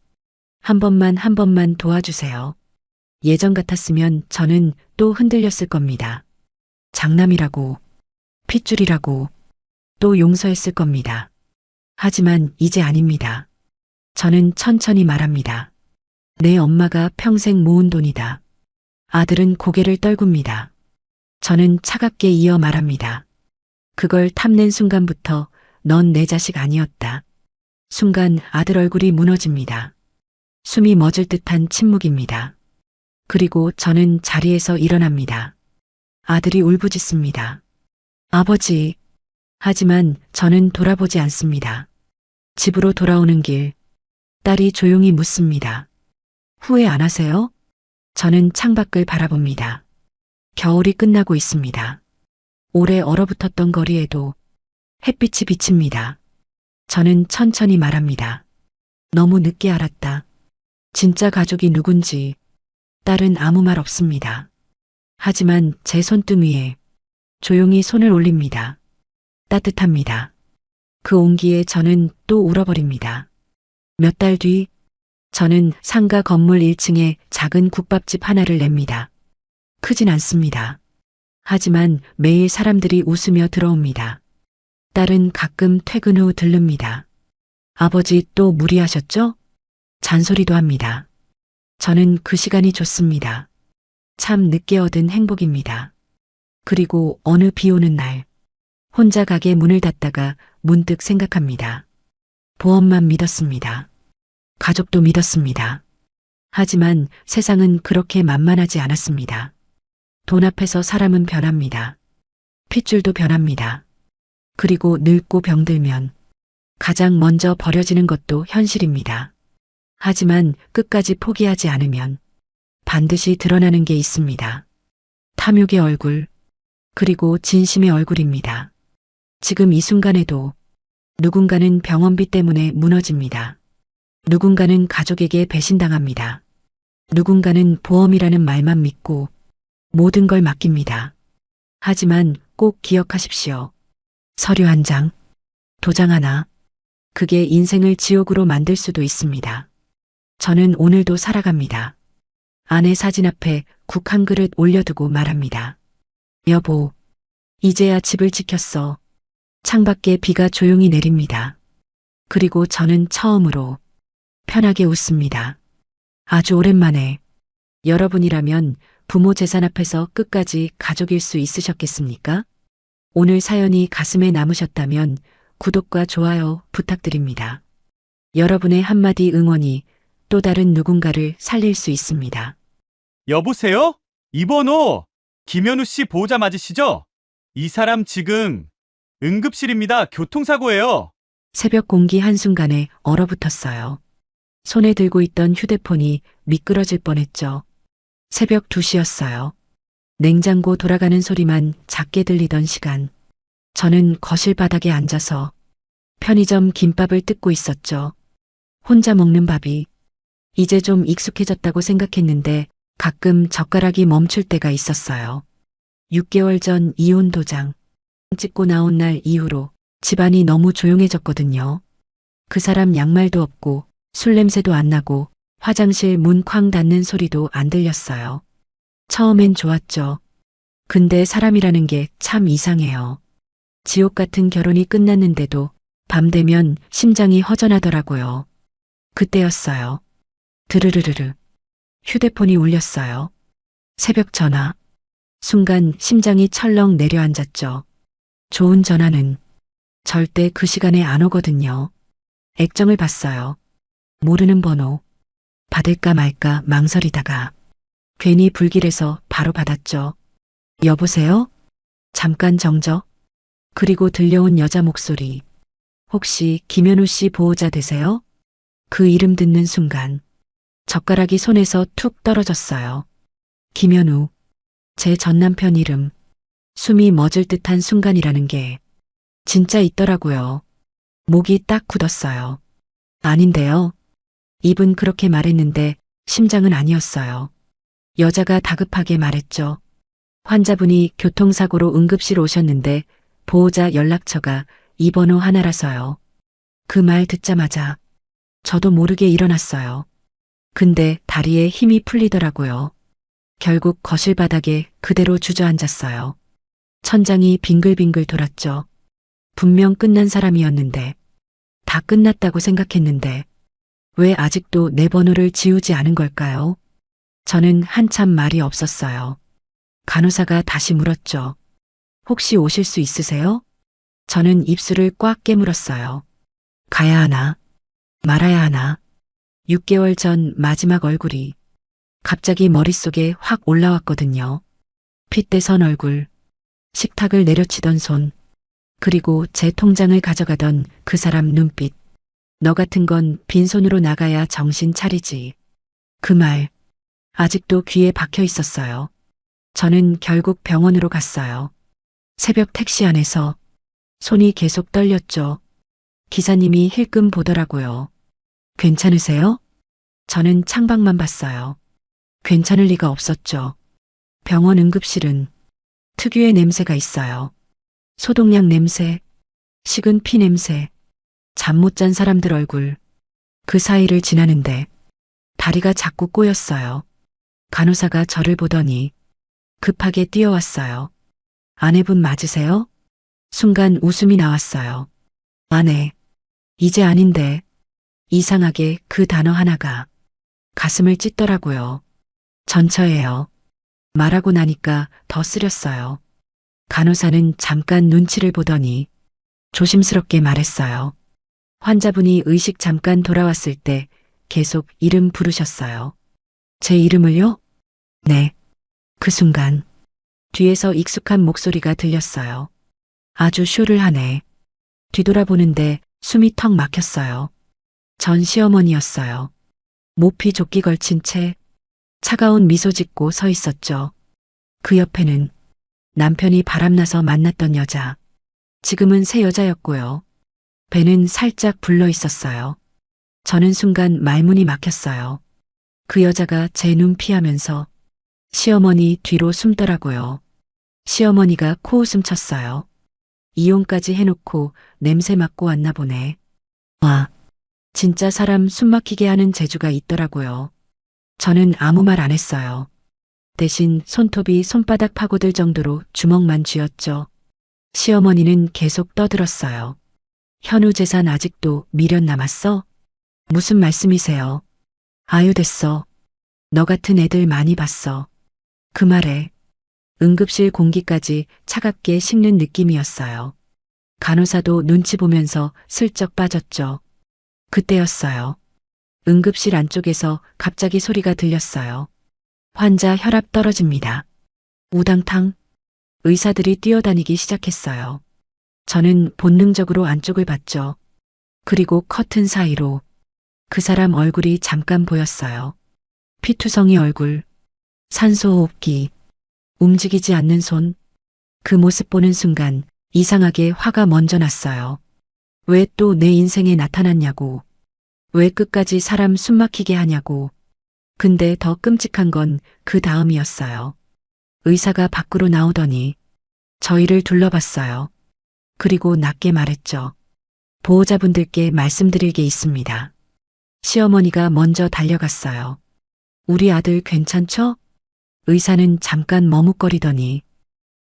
한 번만 도와주세요. 예전 같았으면 저는 또 흔들렸을 겁니다. 장남이라고, 핏줄이라고, 또 용서했을 겁니다. 하지만 이제 아닙니다. 저는 천천히 말합니다. 내 엄마가 평생 모은 돈이다. 아들은 고개를 떨굽니다. 저는 차갑게 이어 말합니다. 그걸 탐낸 순간부터 넌 내 자식 아니었다. 순간 아들 얼굴이 무너집니다. 숨이 멎을 듯한 침묵입니다. 그리고 저는 자리에서 일어납니다. 아들이 울부짖습니다. 아버지. 하지만 저는 돌아보지 않습니다. 집으로 돌아오는 길, 딸이 조용히 묻습니다. 후회 안 하세요? 저는 창밖을 바라봅니다. 겨울이 끝나고 있습니다. 오래 얼어붙었던 거리에도 햇빛이 비칩니다. 저는 천천히 말합니다. 너무 늦게 알았다. 진짜 가족이 누군지. 딸은 아무 말 없습니다. 하지만 제 손등 위에 조용히 손을 올립니다. 따뜻합니다. 그 온기에 저는 또 울어버립니다. 몇 달 뒤, 저는 상가 건물 1층에 작은 국밥집 하나를 냅니다. 크진 않습니다. 하지만 매일 사람들이 웃으며 들어옵니다. 딸은 가끔 퇴근 후 들릅니다. 아버지 또 무리하셨죠? 잔소리도 합니다. 저는 그 시간이 좋습니다. 참 늦게 얻은 행복입니다. 그리고 어느 비 오는 날, 혼자 가게 문을 닫다가 문득 생각합니다. 보험만 믿었습니다. 가족도 믿었습니다. 하지만 세상은 그렇게 만만하지 않았습니다. 돈 앞에서 사람은 변합니다. 핏줄도 변합니다. 그리고 늙고 병들면 가장 먼저 버려지는 것도 현실입니다. 하지만 끝까지 포기하지 않으면 반드시 드러나는 게 있습니다. 탐욕의 얼굴, 그리고 진심의 얼굴입니다. 지금 이 순간에도 누군가는 병원비 때문에 무너집니다. 누군가는 가족에게 배신당합니다. 누군가는 보험이라는 말만 믿고 모든 걸 맡깁니다. 하지만 꼭 기억하십시오. 서류 한 장, 도장 하나, 그게 인생을 지옥으로 만들 수도 있습니다. 저는 오늘도 살아갑니다. 아내 사진 앞에 국 한 그릇 올려두고 말합니다. 여보, 이제야 집을 지켰어. 창밖에 비가 조용히 내립니다. 그리고 저는 처음으로 편하게 웃습니다. 아주 오랜만에. 여러분이라면 부모 재산 앞에서 끝까지 가족일 수 있으셨겠습니까? 오늘 사연이 가슴에 남으셨다면 구독과 좋아요 부탁드립니다. 여러분의 한마디 응원이 또 다른 누군가를 살릴 수 있습니다. 여보세요? 이 번호 김현우 씨 보호자 맞으시죠? 이 사람 지금 응급실입니다. 교통사고예요. 새벽 공기 한순간에 얼어붙었어요. 손에 들고 있던 휴대폰이 미끄러질 뻔했죠. 새벽 2시였어요. 냉장고 돌아가는 소리만 작게 들리던 시간. 저는 거실 바닥에 앉아서 편의점 김밥을 뜯고 있었죠. 혼자 먹는 밥이 이제 좀 익숙해졌다고 생각했는데 가끔 젓가락이 멈출 때가 있었어요. 6개월 전 이혼 도장 찍고 나온 날 이후로 집안이 너무 조용해졌거든요. 그 사람 양말도 없고 술 냄새도 안 나고 화장실 문 쾅 닫는 소리도 안 들렸어요. 처음엔 좋았죠. 근데 사람이라는 게 참 이상해요. 지옥 같은 결혼이 끝났는데도 밤 되면 심장이 허전하더라고요. 그때였어요. 드르르르르. 휴대폰이 울렸어요. 새벽 전화. 순간 심장이 철렁 내려앉았죠. 좋은 전화는 절대 그 시간에 안 오거든요. 액정을 봤어요. 모르는 번호. 받을까 말까 망설이다가 괜히 불길해서 바로 받았죠. 여보세요? 잠깐 정적. 그리고 들려온 여자 목소리. 혹시 김현우 씨 보호자 되세요? 그 이름 듣는 순간 젓가락이 손에서 툭 떨어졌어요. 김현우. 제 전남편 이름. 숨이 멎을 듯한 순간이라는 게 진짜 있더라고요. 목이 딱 굳었어요. 아닌데요. 입은 그렇게 말했는데 심장은 아니었어요. 여자가 다급하게 말했죠. 환자분이 교통사고로 응급실 오셨는데 보호자 연락처가 이 번호 하나라서요. 그 말 듣자마자 저도 모르게 일어났어요. 근데 다리에 힘이 풀리더라고요. 결국 거실 바닥에 그대로 주저앉았어요. 천장이 빙글빙글 돌았죠. 분명 끝난 사람이었는데, 다 끝났다고 생각했는데, 왜 아직도 내 번호를 지우지 않은 걸까요? 저는 한참 말이 없었어요. 간호사가 다시 물었죠. 혹시 오실 수 있으세요? 저는 입술을 꽉 깨물었어요. 가야 하나? 말아야 하나? 6개월 전 마지막 얼굴이 갑자기 머릿속에 확 올라왔거든요. 핏대선 얼굴, 식탁을 내려치던 손, 그리고 제 통장을 가져가던 그 사람 눈빛. 너 같은 건 빈손으로 나가야 정신 차리지. 그 말, 아직도 귀에 박혀 있었어요. 저는 결국 병원으로 갔어요. 새벽 택시 안에서 손이 계속 떨렸죠. 기사님이 힐끔 보더라고요. 괜찮으세요? 저는 창밖만 봤어요. 괜찮을 리가 없었죠. 병원 응급실은 특유의 냄새가 있어요. 소독약 냄새, 식은 피 냄새, 잠 못 잔 사람들 얼굴. 그 사이를 지나는데 다리가 자꾸 꼬였어요. 간호사가 저를 보더니 급하게 뛰어왔어요. 아내분 맞으세요? 순간 웃음이 나왔어요. 아내, 이제 아닌데. 이상하게 그 단어 하나가 가슴을 찢더라고요. 전처예요. 말하고 나니까 더 쓰렸어요. 간호사는 잠깐 눈치를 보더니 조심스럽게 말했어요. 환자분이 의식 잠깐 돌아왔을 때 계속 이름 부르셨어요. 제 이름을요? 네. 그 순간 뒤에서 익숙한 목소리가 들렸어요. 아주 쇼를하네. 뒤돌아보는데 숨이 턱 막혔어요. 전 시어머니였어요. 모피 조끼 걸친 채 차가운 미소 짓고 서 있었죠. 그 옆에는 남편이 바람나서 만났던 여자. 지금은 새 여자였고요. 배는 살짝 불러 있었어요. 저는 순간 말문이 막혔어요. 그 여자가 제 눈 피하면서 시어머니 뒤로 숨더라고요. 시어머니가 코웃음 쳤어요. 이혼까지 해놓고 냄새 맡고 왔나 보네. 와, 진짜 사람 숨막히게 하는 재주가 있더라고요. 저는 아무 말 안 했어요. 대신 손톱이 손바닥 파고들 정도로 주먹만 쥐었죠. 시어머니는 계속 떠들었어요. 현우 재산 아직도 미련 남았어? 무슨 말씀이세요? 아유 됐어. 너 같은 애들 많이 봤어. 그 말에 응급실 공기까지 차갑게 식는 느낌이었어요. 간호사도 눈치 보면서 슬쩍 빠졌죠. 그때였어요. 응급실 안쪽에서 갑자기 소리가 들렸어요. 환자 혈압 떨어집니다. 우당탕. 의사들이 뛰어다니기 시작했어요. 저는 본능적으로 안쪽을 봤죠. 그리고 커튼 사이로 그 사람 얼굴이 잠깐 보였어요. 피투성이 얼굴, 산소호흡기, 움직이지 않는 손. 그 모습 보는 순간 이상하게 화가 먼저 났어요. 왜 또 내 인생에 나타났냐고. 왜 끝까지 사람 숨막히게 하냐고. 근데 더 끔찍한 건 그 다음이었어요. 의사가 밖으로 나오더니 저희를 둘러봤어요. 그리고 낮게 말했죠. 보호자분들께 말씀드릴 게 있습니다. 시어머니가 먼저 달려갔어요. 우리 아들 괜찮죠? 의사는 잠깐 머뭇거리더니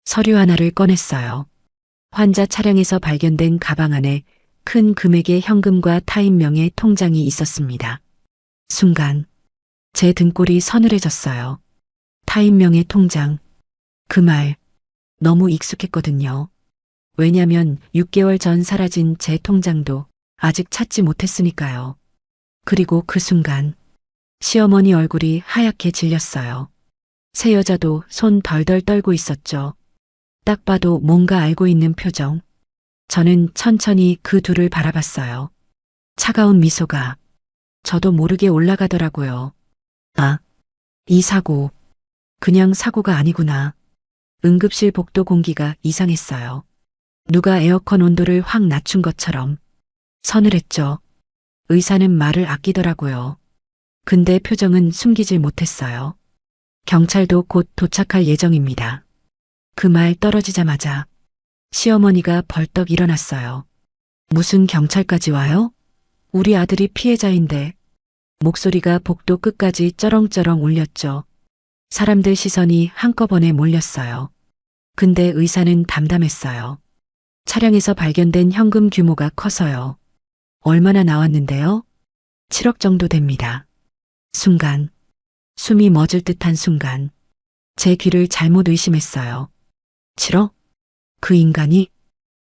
서류 하나를 꺼냈어요. 환자 차량에서 발견된 가방 안에 큰 금액의 현금과 타인명의 통장이 있었습니다. 순간 제 등골이 서늘해졌어요. 타인명의 통장. 그 말 너무 익숙했거든요. 왜냐면 6개월 전 사라진 제 통장도 아직 찾지 못했으니까요. 그리고 그 순간 시어머니 얼굴이 하얗게 질렸어요. 새 여자도 손 덜덜 떨고 있었죠. 딱 봐도 뭔가 알고 있는 표정. 저는 천천히 그 둘을 바라봤어요. 차가운 미소가 저도 모르게 올라가더라고요. 아, 이 사고. 그냥 사고가 아니구나. 응급실 복도 공기가 이상했어요. 누가 에어컨 온도를 확 낮춘 것처럼 서늘했죠. 의사는 말을 아끼더라고요. 근데 표정은 숨기질 못했어요. 경찰도 곧 도착할 예정입니다. 그 말 떨어지자마자 시어머니가 벌떡 일어났어요. 무슨 경찰까지 와요? 우리 아들이 피해자인데. 목소리가 복도 끝까지 쩌렁쩌렁 울렸죠. 사람들 시선이 한꺼번에 몰렸어요. 근데 의사는 담담했어요. 차량에서 발견된 현금 규모가 커서요. 얼마나 나왔는데요? 7억 정도 됩니다. 순간, 숨이 멎을 듯한 순간, 제 귀를 잘못 의심했어요. 7억? 그 인간이?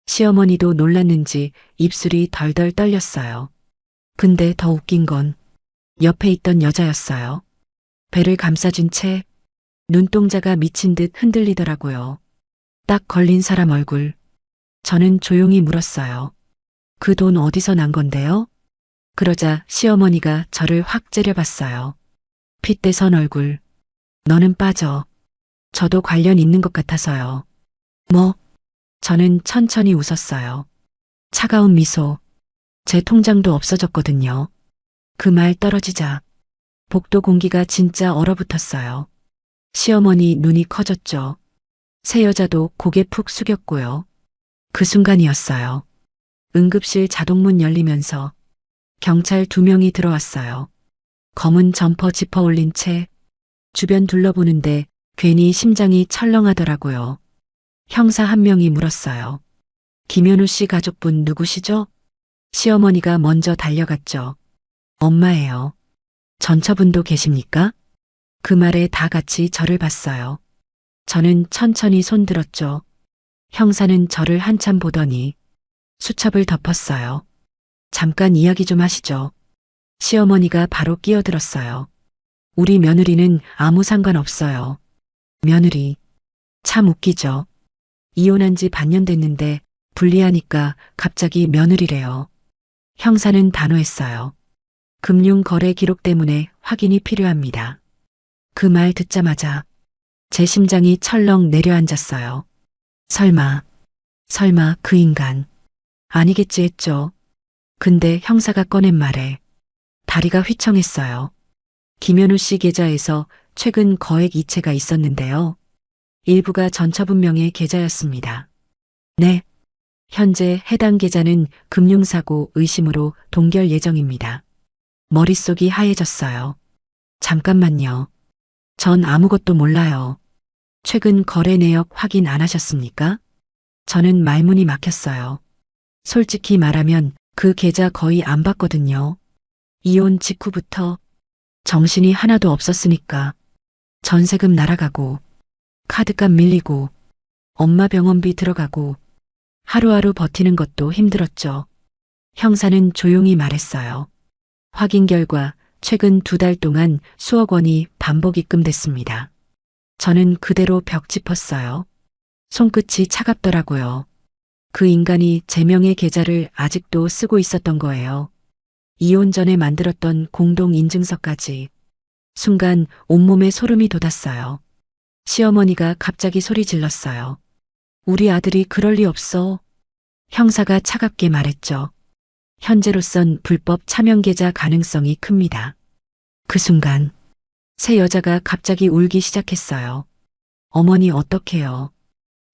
시어머니도 놀랐는지 입술이 덜덜 떨렸어요. 근데 더 웃긴 건 옆에 있던 여자였어요. 배를 감싸준 채 눈동자가 미친 듯 흔들리더라고요. 딱 걸린 사람 얼굴. 저는 조용히 물었어요. 그 돈 어디서 난 건데요? 그러자 시어머니가 저를 확 째려봤어요. 핏대선 얼굴. 너는 빠져. 저도 관련 있는 것 같아서요. 뭐? 저는 천천히 웃었어요. 차가운 미소. 제 통장도 없어졌거든요. 그 말 떨어지자 복도 공기가 진짜 얼어붙었어요. 시어머니 눈이 커졌죠. 새 여자도 고개 푹 숙였고요. 그 순간이었어요. 응급실 자동문 열리면서 경찰 2명이 들어왔어요. 검은 점퍼 지퍼 올린 채 주변 둘러보는데 괜히 심장이 철렁하더라고요. 형사 1명이 물었어요. 김현우 씨 가족분 누구시죠? 시어머니가 먼저 달려갔죠. 엄마예요. 전처분도 계십니까? 그 말에 다 같이 저를 봤어요. 저는 천천히 손들었죠. 형사는 저를 한참 보더니 수첩을 덮었어요. 잠깐 이야기 좀 하시죠. 시어머니가 바로 끼어들었어요. 우리 며느리는 아무 상관없어요. 며느리. 참 웃기죠. 이혼한 지 반년 됐는데 분리하니까 갑자기 며느리래요. 형사는 단호했어요. 금융거래 기록 때문에 확인이 필요합니다. 그 말 듣자마자 제 심장이 철렁 내려앉았어요. 설마 그 인간 아니겠지 했죠. 근데 형사가 꺼낸 말에 다리가 휘청했어요. 김현우 씨 계좌에서 최근 거액 이체가 있었는데요. 일부가 전처분명의 계좌였습니다. 네, 현재 해당 계좌는 금융사고 의심으로 동결 예정입니다. 머릿속이 하얘졌어요. 잠깐만요. 전 아무것도 몰라요. 최근 거래 내역 확인 안 하셨습니까? 저는 말문이 막혔어요. 솔직히 말하면 그 계좌 거의 안 봤거든요. 이혼 직후부터 정신이 하나도 없었으니까. 전세금 날아가고, 카드값 밀리고, 엄마 병원비 들어가고, 하루하루 버티는 것도 힘들었죠. 형사는 조용히 말했어요. 확인 결과 최근 2달 동안 수억 원이 반복 입금됐습니다. 저는 그대로 벽 짚었어요. 손끝이 차갑더라고요. 그 인간이 제 명의 계좌를 아직도 쓰고 있었던 거예요. 이혼 전에 만들었던 공동인증서까지. 순간 온몸에 소름이 돋았어요. 시어머니가 갑자기 소리 질렀어요. 우리 아들이 그럴 리 없어. 형사가 차갑게 말했죠. 현재로선 불법 차명 계좌 가능성이 큽니다. 그 순간 새 여자가 갑자기 울기 시작했어요. 어머니 어떡해요.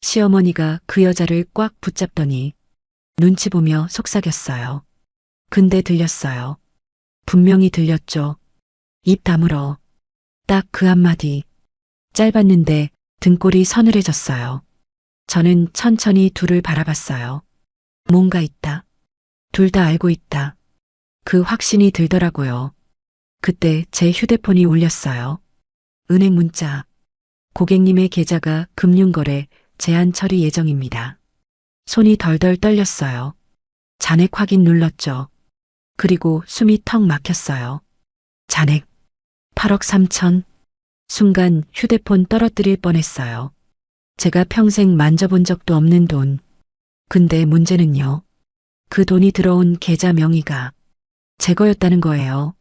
시어머니가 그 여자를 꽉 붙잡더니 눈치 보며 속삭였어요. 근데 들렸어요. 분명히 들렸죠. 입 다물어. 딱 그 한마디. 짧았는데 등골이 서늘해졌어요. 저는 천천히 둘을 바라봤어요. 뭔가 있다. 둘 다 알고 있다. 그 확신이 들더라고요. 그때 제 휴대폰이 울렸어요. 은행 문자. 고객님의 계좌가 금융거래 제한 처리 예정입니다. 손이 덜덜 떨렸어요. 잔액 확인 눌렀죠. 그리고 숨이 턱 막혔어요. 잔액 8억 3천. 순간 휴대폰 떨어뜨릴 뻔했어요. 제가 평생 만져본 적도 없는 돈. 근데 문제는요. 그 돈이 들어온 계좌 명의가 제 거였다는 거예요.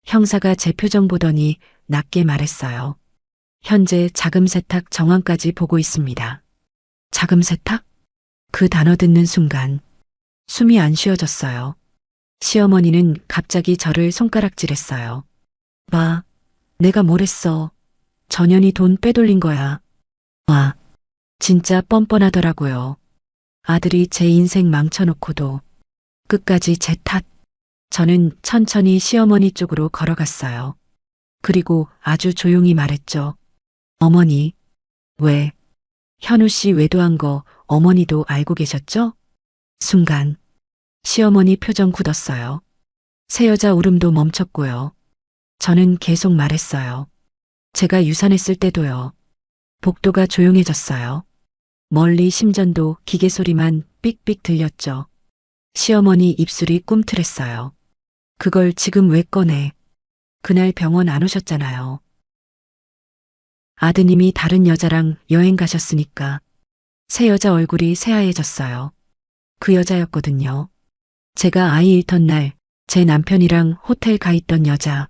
형사가 제 표정 보더니 낮게 말했어요. 현재 자금 세탁 정황까지 보고 있습니다. 자금 세탁? 그 단어 듣는 순간 숨이 안 쉬어졌어요. 시어머니는 갑자기 저를 손가락질했어요. 봐, 내가 뭘 했어. 전현이 돈 빼돌린 거야. 와, 진짜 뻔뻔하더라고요. 아들이 제 인생 망쳐놓고도 끝까지 제 탓. 저는 천천히 시어머니 쪽으로 걸어갔어요. 그리고 아주 조용히 말했죠. 어머니, 왜? 현우 씨 외도한 거 어머니도 알고 계셨죠? 순간 시어머니 표정 굳었어요. 새 여자 울음도 멈췄고요. 저는 계속 말했어요. 제가 유산했을 때도요. 복도가 조용해졌어요. 멀리 심전도 기계 소리만 삑삑 들렸죠. 시어머니 입술이 꿈틀했어요. 그걸 지금 왜 꺼내? 그날 병원 안 오셨잖아요. 아드님이 다른 여자랑 여행 가셨으니까. 새 여자 얼굴이 새하얘졌어요. 그 여자였거든요. 제가 아이 잃던 날 제 남편이랑 호텔 가 있던 여자.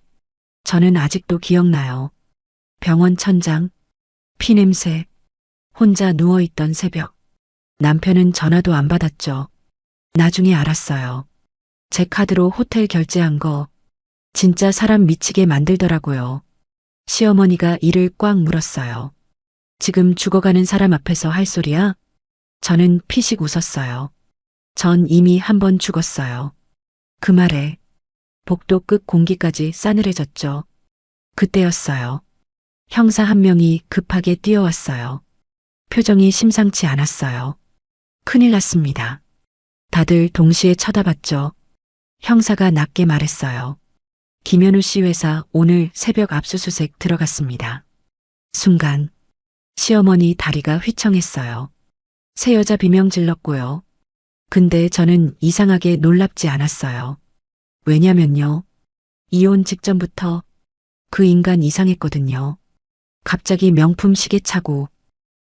저는 아직도 기억나요. 병원 천장, 피냄새, 혼자 누워있던 새벽. 남편은 전화도 안 받았죠. 나중에 알았어요. 제 카드로 호텔 결제한 거 진짜 사람 미치게 만들더라고요. 시어머니가 이를 꽉 물었어요. 지금 죽어가는 사람 앞에서 할 소리야? 저는 피식 웃었어요. 전 이미 한 번 죽었어요. 그 말에 복도 끝 공기까지 싸늘해졌죠. 그때였어요. 형사 한 명이 급하게 뛰어왔어요. 표정이 심상치 않았어요. 큰일 났습니다. 다들 동시에 쳐다봤죠. 형사가 낮게 말했어요. 김현우 씨 회사 오늘 새벽 압수수색 들어갔습니다. 순간 시어머니 다리가 휘청했어요. 새 여자 비명 질렀고요. 근데 저는 이상하게 놀랍지 않았어요. 왜냐면요. 이혼 직전부터 그 인간 이상했거든요. 갑자기 명품 시계 차고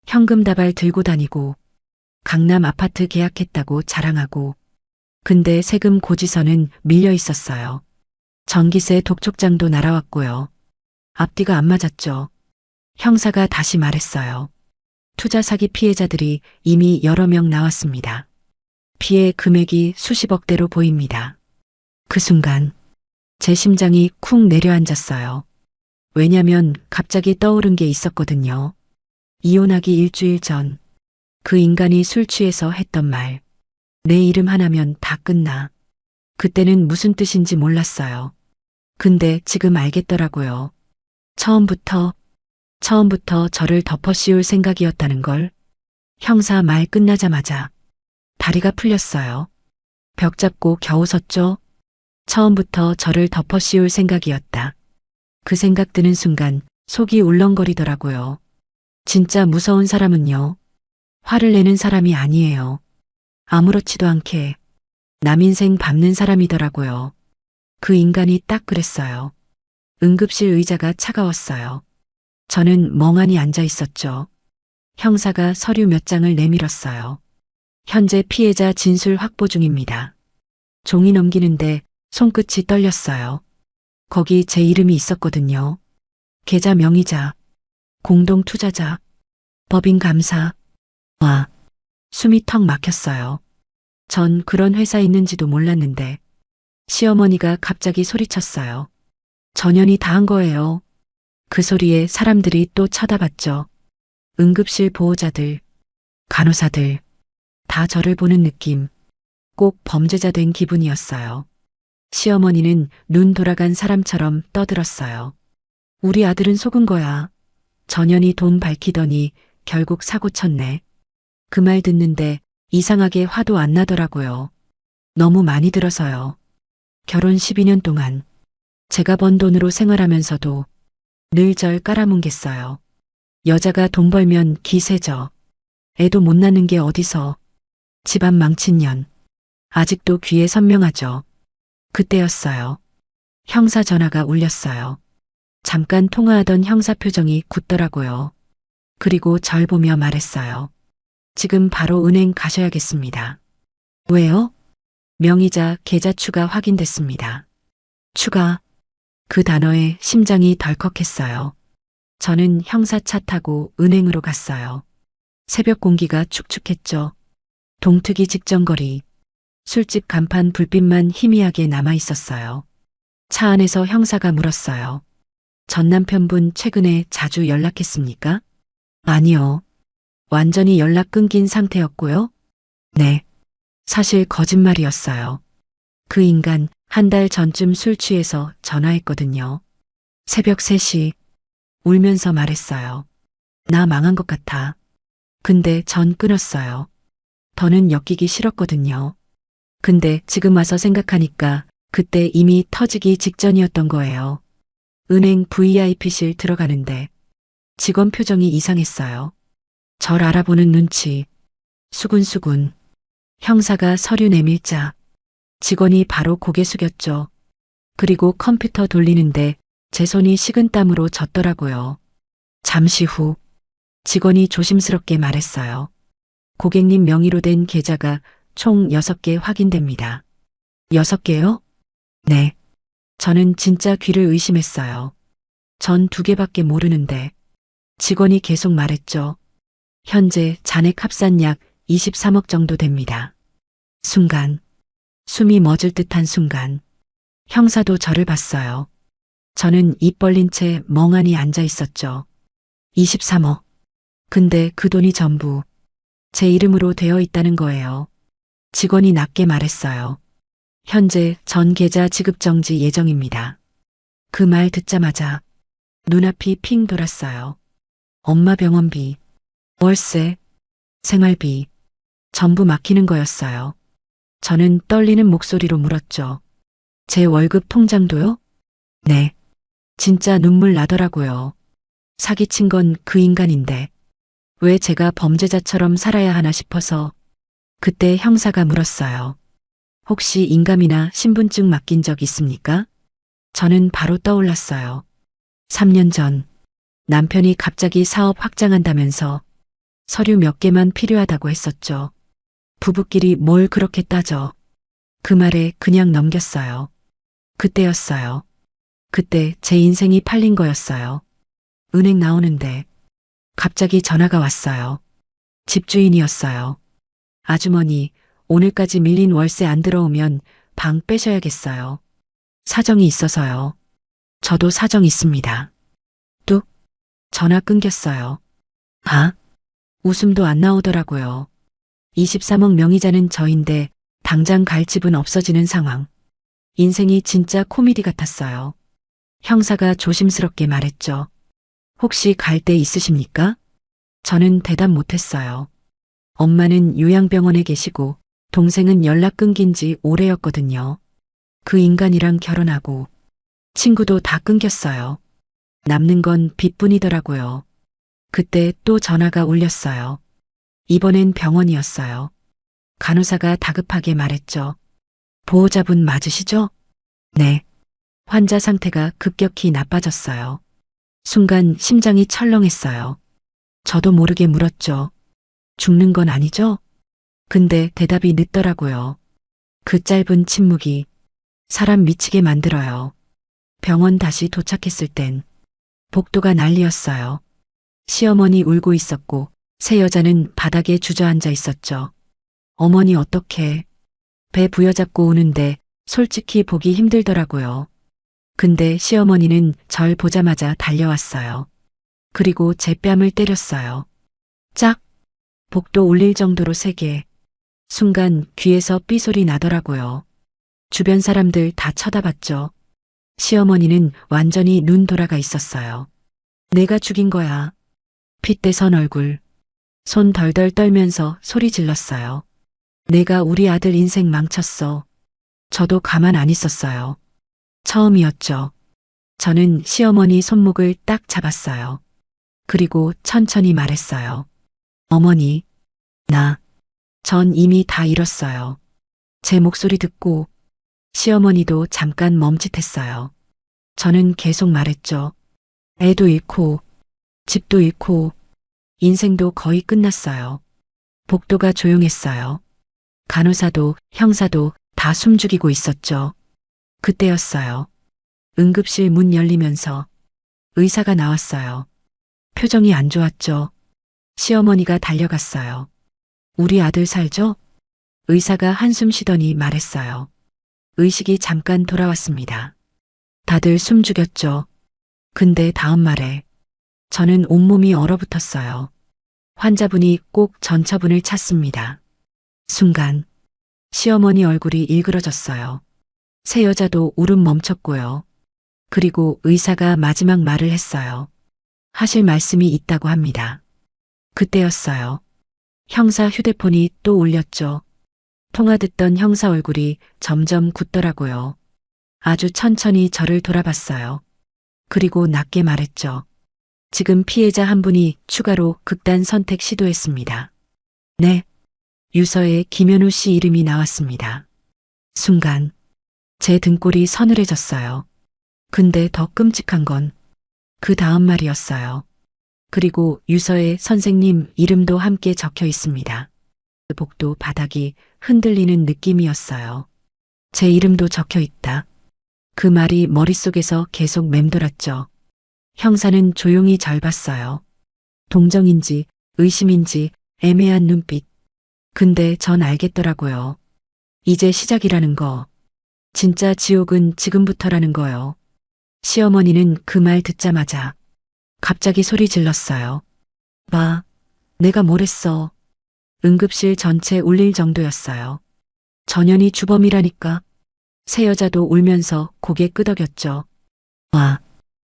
현금 다발 들고 다니고 강남 아파트 계약했다고 자랑하고 근데 세금 고지서는 밀려 있었어요. 전기세 독촉장도 날아왔고요. 앞뒤가 안 맞았죠. 형사가 다시 말했어요. 투자 사기 피해자들이 이미 여러 명 나왔습니다. 피해 금액이 수십억대로 보입니다. 그 순간 제 심장이 쿵 내려앉았어요. 왜냐면 갑자기 떠오른 게 있었거든요. 이혼하기 일주일 전 그 인간이 술 취해서 했던 말. 내 이름 하나면 다 끝나. 그때는 무슨 뜻인지 몰랐어요. 근데 지금 알겠더라고요. 처음부터 저를 덮어씌울 생각이었다는 걸. 형사 말 끝나자마자 다리가 풀렸어요. 벽 잡고 겨우 섰죠. 처음부터 저를 덮어씌울 생각이었다. 그 생각 드는 순간 속이 울렁거리더라고요. 진짜 무서운 사람은요. 화를 내는 사람이 아니에요. 아무렇지도 않게 남 인생 밟는 사람이더라고요. 그 인간이 딱 그랬어요. 응급실 의자가 차가웠어요. 저는 멍하니 앉아 있었죠. 형사가 서류 몇 장을 내밀었어요. 현재 피해자 진술 확보 중입니다. 종이 넘기는데 손끝이 떨렸어요. 거기 제 이름이 있었거든요. 계좌 명의자, 공동투자자, 법인 감사. 와, 숨이 턱 막혔어요. 전 그런 회사 있는지도 몰랐는데 시어머니가 갑자기 소리쳤어요. 전현이 다 한 거예요. 그 소리에 사람들이 또 쳐다봤죠. 응급실 보호자들, 간호사들, 다 저를 보는 느낌. 꼭 범죄자 된 기분이었어요. 시어머니는 눈 돌아간 사람처럼 떠들었어요. 우리 아들은 속은 거야. 전현이 돈 밝히더니 결국 사고 쳤네. 그 말 듣는데 이상하게 화도 안 나더라고요. 너무 많이 들어서요. 결혼 12년 동안 제가 번 돈으로 생활하면서도 늘 절 깔아뭉갰어요. 여자가 돈 벌면 기세져. 애도 못 낳는 게 어디서. 집안 망친 년. 아직도 귀에 선명하죠. 그때였어요. 형사 전화가 울렸어요. 잠깐 통화하던 형사 표정이 굳더라고요. 그리고 절 보며 말했어요. 지금 바로 은행 가셔야겠습니다. 왜요? 명의자 계좌 추가 확인됐습니다. 추가. 그 단어에 심장이 덜컥했어요. 저는 형사차 타고 은행으로 갔어요. 새벽 공기가 축축했죠. 동트기 직전 거리. 술집 간판 불빛만 희미하게 남아 있었어요. 차 안에서 형사가 물었어요. 전 남편분 최근에 자주 연락했습니까? 아니요. 완전히 연락 끊긴 상태였고요. 네. 사실 거짓말이었어요. 그 인간 한 달 전쯤 술 취해서 전화했거든요. 새벽 3시. 울면서 말했어요. 나 망한 것 같아. 근데 전 끊었어요. 더는 엮이기 싫었거든요. 근데 지금 와서 생각하니까 그때 이미 터지기 직전이었던 거예요. 은행 VIP실 들어가는데 직원 표정이 이상했어요. 절 알아보는 눈치. 수군수군. 형사가 서류 내밀자 직원이 바로 고개 숙였죠. 그리고 컴퓨터 돌리는데 제 손이 식은땀으로 젖더라고요. 잠시 후 직원이 조심스럽게 말했어요. 고객님 명의로 된 계좌가 총 6개 확인됩니다. 6개요? 네. 저는 진짜 귀를 의심했어요. 전 2개밖에 모르는데 직원이 계속 말했죠. 현재 잔액 합산 약 23억 정도 됩니다. 순간, 숨이 멎을 듯한 순간, 형사도 저를 봤어요. 저는 입 벌린 채 멍하니 앉아 있었죠. 23억. 근데 그 돈이 전부 제 이름으로 되어 있다는 거예요. 직원이 낮게 말했어요. 현재 전 계좌 지급 정지 예정입니다. 그 말 듣자마자 눈앞이 핑 돌았어요. 엄마 병원비, 월세, 생활비, 전부 막히는 거였어요. 저는 떨리는 목소리로 물었죠. 제 월급 통장도요? 네. 진짜 눈물 나더라고요. 사기친 건 그 인간인데 왜 제가 범죄자처럼 살아야 하나 싶어서 그때 형사가 물었어요. 혹시 인감이나 신분증 맡긴 적 있습니까? 저는 바로 떠올랐어요. 3년 전 남편이 갑자기 사업 확장한다면서 서류 몇 개만 필요하다고 했었죠. 부부끼리 뭘 그렇게 따져. 그 말에 그냥 넘겼어요. 그때였어요. 그때 제 인생이 팔린 거였어요. 은행 나오는데 갑자기 전화가 왔어요. 집주인이었어요. 아주머니, 오늘까지 밀린 월세 안 들어오면 방 빼셔야겠어요. 사정이 있어서요. 저도 사정 있습니다. 뚝. 전화 끊겼어요. 아? 웃음도 안 나오더라고요. 23억 명의자는 저인데 당장 갈 집은 없어지는 상황. 인생이 진짜 코미디 같았어요. 형사가 조심스럽게 말했죠. 혹시 갈 데 있으십니까? 저는 대답 못했어요. 엄마는 요양병원에 계시고 동생은 연락 끊긴 지 오래였거든요. 그 인간이랑 결혼하고 친구도 다 끊겼어요. 남는 건 빚뿐이더라고요. 그때 또 전화가 울렸어요. 이번엔 병원이었어요. 간호사가 다급하게 말했죠. 보호자분 맞으시죠? 네. 환자 상태가 급격히 나빠졌어요. 순간 심장이 철렁했어요. 저도 모르게 물었죠. 죽는 건 아니죠? 근데 대답이 늦더라고요. 그 짧은 침묵이 사람 미치게 만들어요. 병원 다시 도착했을 땐 복도가 난리였어요. 시어머니 울고 있었고 새 여자는 바닥에 주저앉아 있었죠. 어머니 어떡해. 배 부여잡고 우는데 솔직히 보기 힘들더라고요. 근데 시어머니는 절 보자마자 달려왔어요. 그리고 제 뺨을 때렸어요. 짝! 복도 울릴 정도로 세게. 순간 귀에서 삐소리 나더라고요. 주변 사람들 다 쳐다봤죠. 시어머니는 완전히 눈 돌아가 있었어요. 내가 죽인 거야. 핏대선 얼굴. 손 덜덜 떨면서 소리 질렀어요. 내가 우리 아들 인생 망쳤어. 저도 가만 안 있었어요. 처음이었죠. 저는 시어머니 손목을 딱 잡았어요. 그리고 천천히 말했어요. 어머니, 전 이미 다 잃었어요. 제 목소리 듣고 시어머니도 잠깐 멈칫했어요. 저는 계속 말했죠. 애도 잃고, 집도 잃고, 인생도 거의 끝났어요. 복도가 조용했어요. 간호사도 형사도 다 숨죽이고 있었죠. 그때였어요. 응급실 문 열리면서 의사가 나왔어요. 표정이 안 좋았죠. 시어머니가 달려갔어요. 우리 아들 살죠? 의사가 한숨 쉬더니 말했어요. 의식이 잠깐 돌아왔습니다. 다들 숨죽였죠. 근데 다음 말에 저는 온몸이 얼어붙었어요. 환자분이 꼭 전처분을 찾습니다. 순간 시어머니 얼굴이 일그러졌어요. 새 여자도 울음 멈췄고요. 그리고 의사가 마지막 말을 했어요. 하실 말씀이 있다고 합니다. 그때였어요. 형사 휴대폰이 또 울렸죠. 통화 듣던 형사 얼굴이 점점 굳더라고요. 아주 천천히 저를 돌아봤어요. 그리고 낮게 말했죠. 지금 피해자 한 분이 추가로 극단 선택 시도했습니다. 네. 유서에 김현우 씨 이름이 나왔습니다. 순간 제 등골이 서늘해졌어요. 근데 더 끔찍한 건 그 다음 말이었어요. 그리고 유서에 선생님 이름도 함께 적혀 있습니다. 복도 바닥이 흔들리는 느낌이었어요. 제 이름도 적혀 있다. 그 말이 머릿속에서 계속 맴돌았죠. 형사는 조용히 절 봤어요. 동정인지 의심인지 애매한 눈빛. 근데 전 알겠더라고요. 이제 시작이라는 거. 진짜 지옥은 지금부터라는 거요. 시어머니는 그 말 듣자마자 갑자기 소리 질렀어요. 봐, 내가 뭘 했어. 응급실 전체 울릴 정도였어요. 전현이 주범이라니까. 새 여자도 울면서 고개 끄덕였죠. 와,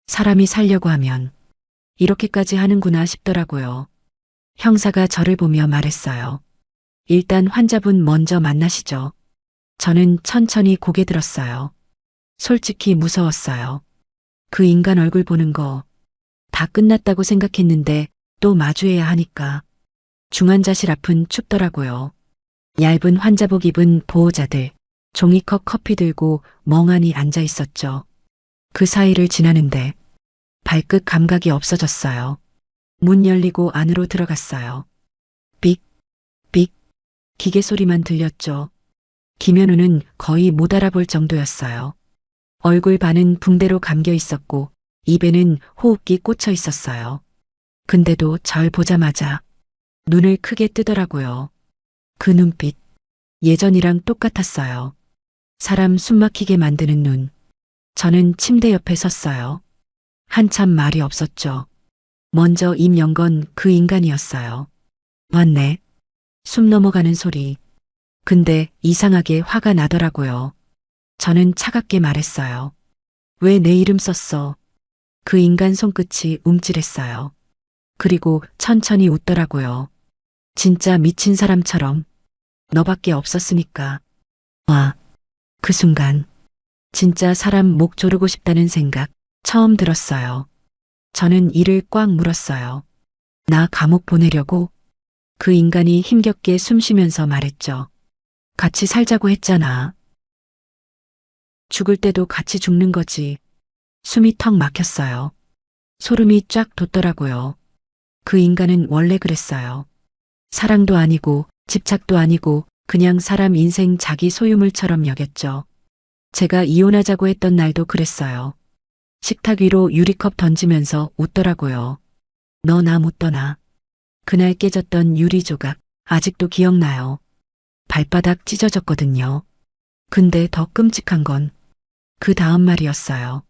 사람이 살려고 하면 이렇게까지 하는구나 싶더라고요. 형사가 저를 보며 말했어요. 일단 환자분 먼저 만나시죠. 저는 천천히 고개 들었어요. 솔직히 무서웠어요. 그 인간 얼굴 보는 거 다 끝났다고 생각했는데 또 마주해야 하니까. 중환자실 앞은 춥더라고요. 얇은 환자복 입은 보호자들, 종이컵 커피 들고 멍하니 앉아 있었죠. 그 사이를 지나는데 발끝 감각이 없어졌어요. 문 열리고 안으로 들어갔어요. 삑, 삑, 기계 소리만 들렸죠. 김현우는 거의 못 알아볼 정도였어요. 얼굴 반은 붕대로 감겨 있었고 입에는 호흡기 꽂혀 있었어요. 근데도 절 보자마자 눈을 크게 뜨더라고요. 그 눈빛, 예전이랑 똑같았어요. 사람 숨막히게 만드는 눈. 저는 침대 옆에 섰어요. 한참 말이 없었죠. 먼저 입 연 건 그 인간이었어요. 왔네. 숨 넘어가는 소리. 근데 이상하게 화가 나더라고요. 저는 차갑게 말했어요. 왜 내 이름 썼어? 그 인간 손끝이 움찔했어요. 그리고 천천히 웃더라고요. 진짜 미친 사람처럼. 너밖에 없었으니까. 와, 그 순간 진짜 사람 목 조르고 싶다는 생각 처음 들었어요. 저는 이를 꽉 물었어요. 나 감옥 보내려고? 그 인간이 힘겹게 숨 쉬면서 말했죠. 같이 살자고 했잖아. 죽을 때도 같이 죽는 거지. 숨이 턱 막혔어요. 소름이 쫙 돋더라고요. 그 인간은 원래 그랬어요. 사랑도 아니고 집착도 아니고 그냥 사람 인생 자기 소유물처럼 여겼죠. 제가 이혼하자고 했던 날도 그랬어요. 식탁 위로 유리컵 던지면서 웃더라고요. 너 나 못 떠나. 그날 깨졌던 유리 조각 아직도 기억나요. 발바닥 찢어졌거든요. 근데 더 끔찍한 건 그 다음 말이었어요.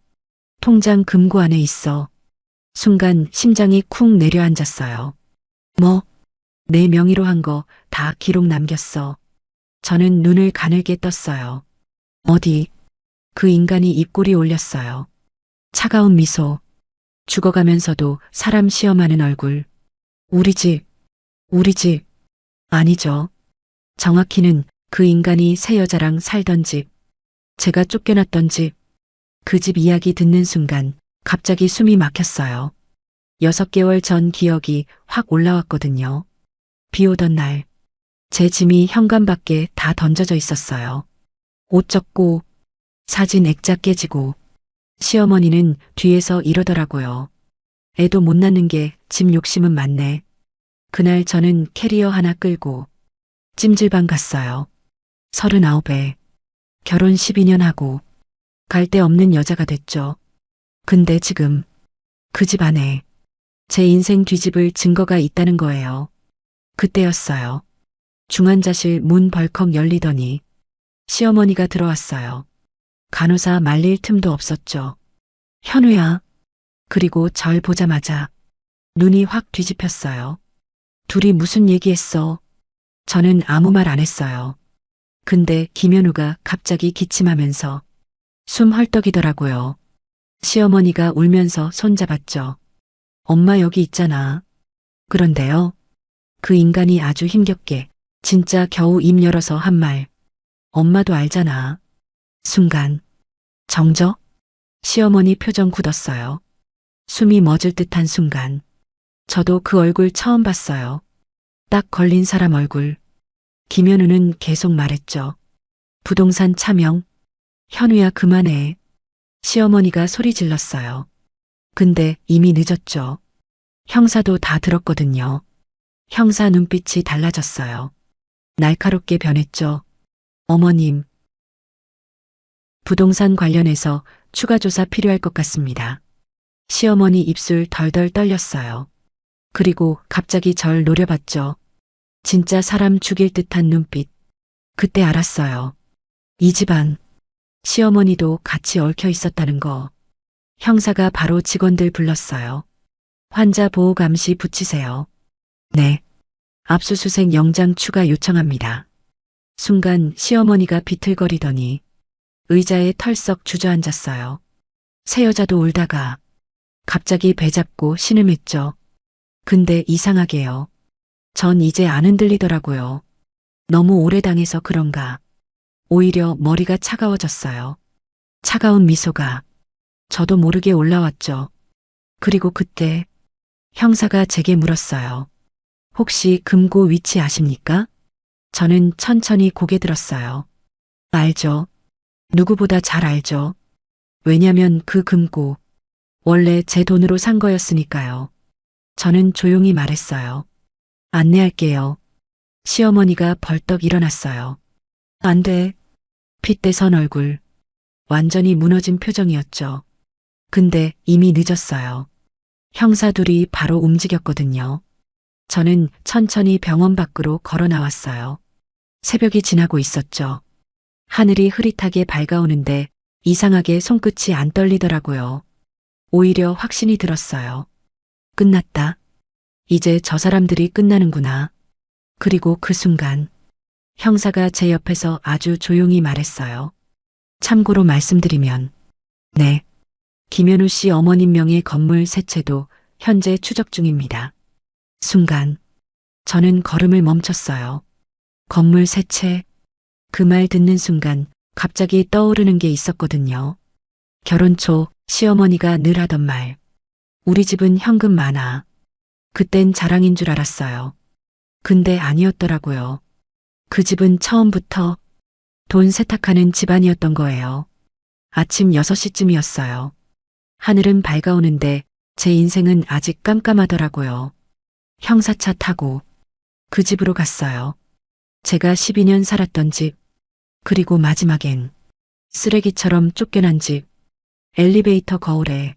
통장 금고 안에 있어. 순간 심장이 쿵 내려앉았어요. 뭐? 내 명의로 한 거 다 기록 남겼어. 저는 눈을 가늘게 떴어요. 어디? 그 인간이 입꼬리 올렸어요. 차가운 미소. 죽어가면서도 사람 시험하는 얼굴. 우리 집. 우리 집. 아니죠. 정확히는 그 인간이 새 여자랑 살던 집. 제가 쫓겨났던 집. 그 집 이야기 듣는 순간 갑자기 숨이 막혔어요. 6개월 전 기억이 확 올라왔거든요. 비 오던 날, 제 짐이 현관 밖에 다 던져져 있었어요. 옷 젖고, 사진 액자 깨지고, 시어머니는 뒤에서 이러더라고요. 애도 못 낳는 게 집 욕심은 많네. 그날 저는 캐리어 하나 끌고 찜질방 갔어요. 39에 결혼 12년 하고 갈 데 없는 여자가 됐죠. 근데 지금 그 집 안에 제 인생 뒤집을 증거가 있다는 거예요. 그때였어요. 중환자실 문 벌컥 열리더니 시어머니가 들어왔어요. 간호사 말릴 틈도 없었죠. 현우야. 그리고 절 보자마자 눈이 확 뒤집혔어요. 둘이 무슨 얘기했어? 저는 아무 말 안 했어요. 근데 김현우가 갑자기 기침하면서 숨 헐떡이더라고요. 시어머니가 울면서 손잡았죠. 엄마 여기 있잖아. 그런데요. 그 인간이 아주 힘겹게 진짜 겨우 입 열어서 한 말. 엄마도 알잖아. 순간 정적? 시어머니 표정 굳었어요. 숨이 멎을 듯한 순간. 저도 그 얼굴 처음 봤어요. 딱 걸린 사람 얼굴. 김현우는 계속 말했죠. 부동산 차명. 현우야 그만해. 시어머니가 소리 질렀어요. 근데 이미 늦었죠. 형사도 다 들었거든요. 형사 눈빛이 달라졌어요. 날카롭게 변했죠. 어머님. 부동산 관련해서 추가 조사 필요할 것 같습니다. 시어머니 입술 덜덜 떨렸어요. 그리고 갑자기 절 노려봤죠. 진짜 사람 죽일 듯한 눈빛. 그때 알았어요. 이 집안. 시어머니도 같이 얽혀 있었다는 거. 형사가 바로 직원들 불렀어요. 환자 보호 감시 붙이세요. 네. 압수수색 영장 추가 요청합니다. 순간 시어머니가 비틀거리더니 의자에 털썩 주저앉았어요. 새 여자도 울다가 갑자기 배 잡고 신음했죠. 근데 이상하게요. 전 이제 안 흔들리더라고요. 너무 오래 당해서 그런가. 오히려 머리가 차가워졌어요. 차가운 미소가 저도 모르게 올라왔죠. 그리고 그때 형사가 제게 물었어요. 혹시 금고 위치 아십니까? 저는 천천히 고개 들었어요. 알죠. 누구보다 잘 알죠. 왜냐면 그 금고 원래 제 돈으로 산 거였으니까요. 저는 조용히 말했어요. 안내할게요. 시어머니가 벌떡 일어났어요. 안 돼. 핏대선 얼굴. 완전히 무너진 표정이었죠. 근데 이미 늦었어요. 형사 둘이 바로 움직였거든요. 저는 천천히 병원 밖으로 걸어 나왔어요. 새벽이 지나고 있었죠. 하늘이 흐릿하게 밝아오는데 이상하게 손끝이 안 떨리더라고요. 오히려 확신이 들었어요. 끝났다. 이제 저 사람들이 끝나는구나. 그리고 그 순간 형사가 제 옆에서 아주 조용히 말했어요. 참고로 말씀드리면, 네. 김현우 씨 어머님 명의 건물 세 채도 현재 추적 중입니다. 순간, 저는 걸음을 멈췄어요. 건물 세 채. 그 말 듣는 순간 갑자기 떠오르는 게 있었거든요. 결혼 초 시어머니가 늘 하던 말. 우리 집은 현금 많아. 그땐 자랑인 줄 알았어요. 근데 아니었더라고요. 그 집은 처음부터 돈 세탁하는 집안이었던 거예요. 아침 6시쯤이었어요. 하늘은 밝아오는데 제 인생은 아직 깜깜하더라고요. 형사차 타고 그 집으로 갔어요. 제가 12년 살았던 집, 그리고 마지막엔 쓰레기처럼 쫓겨난 집, 엘리베이터 거울에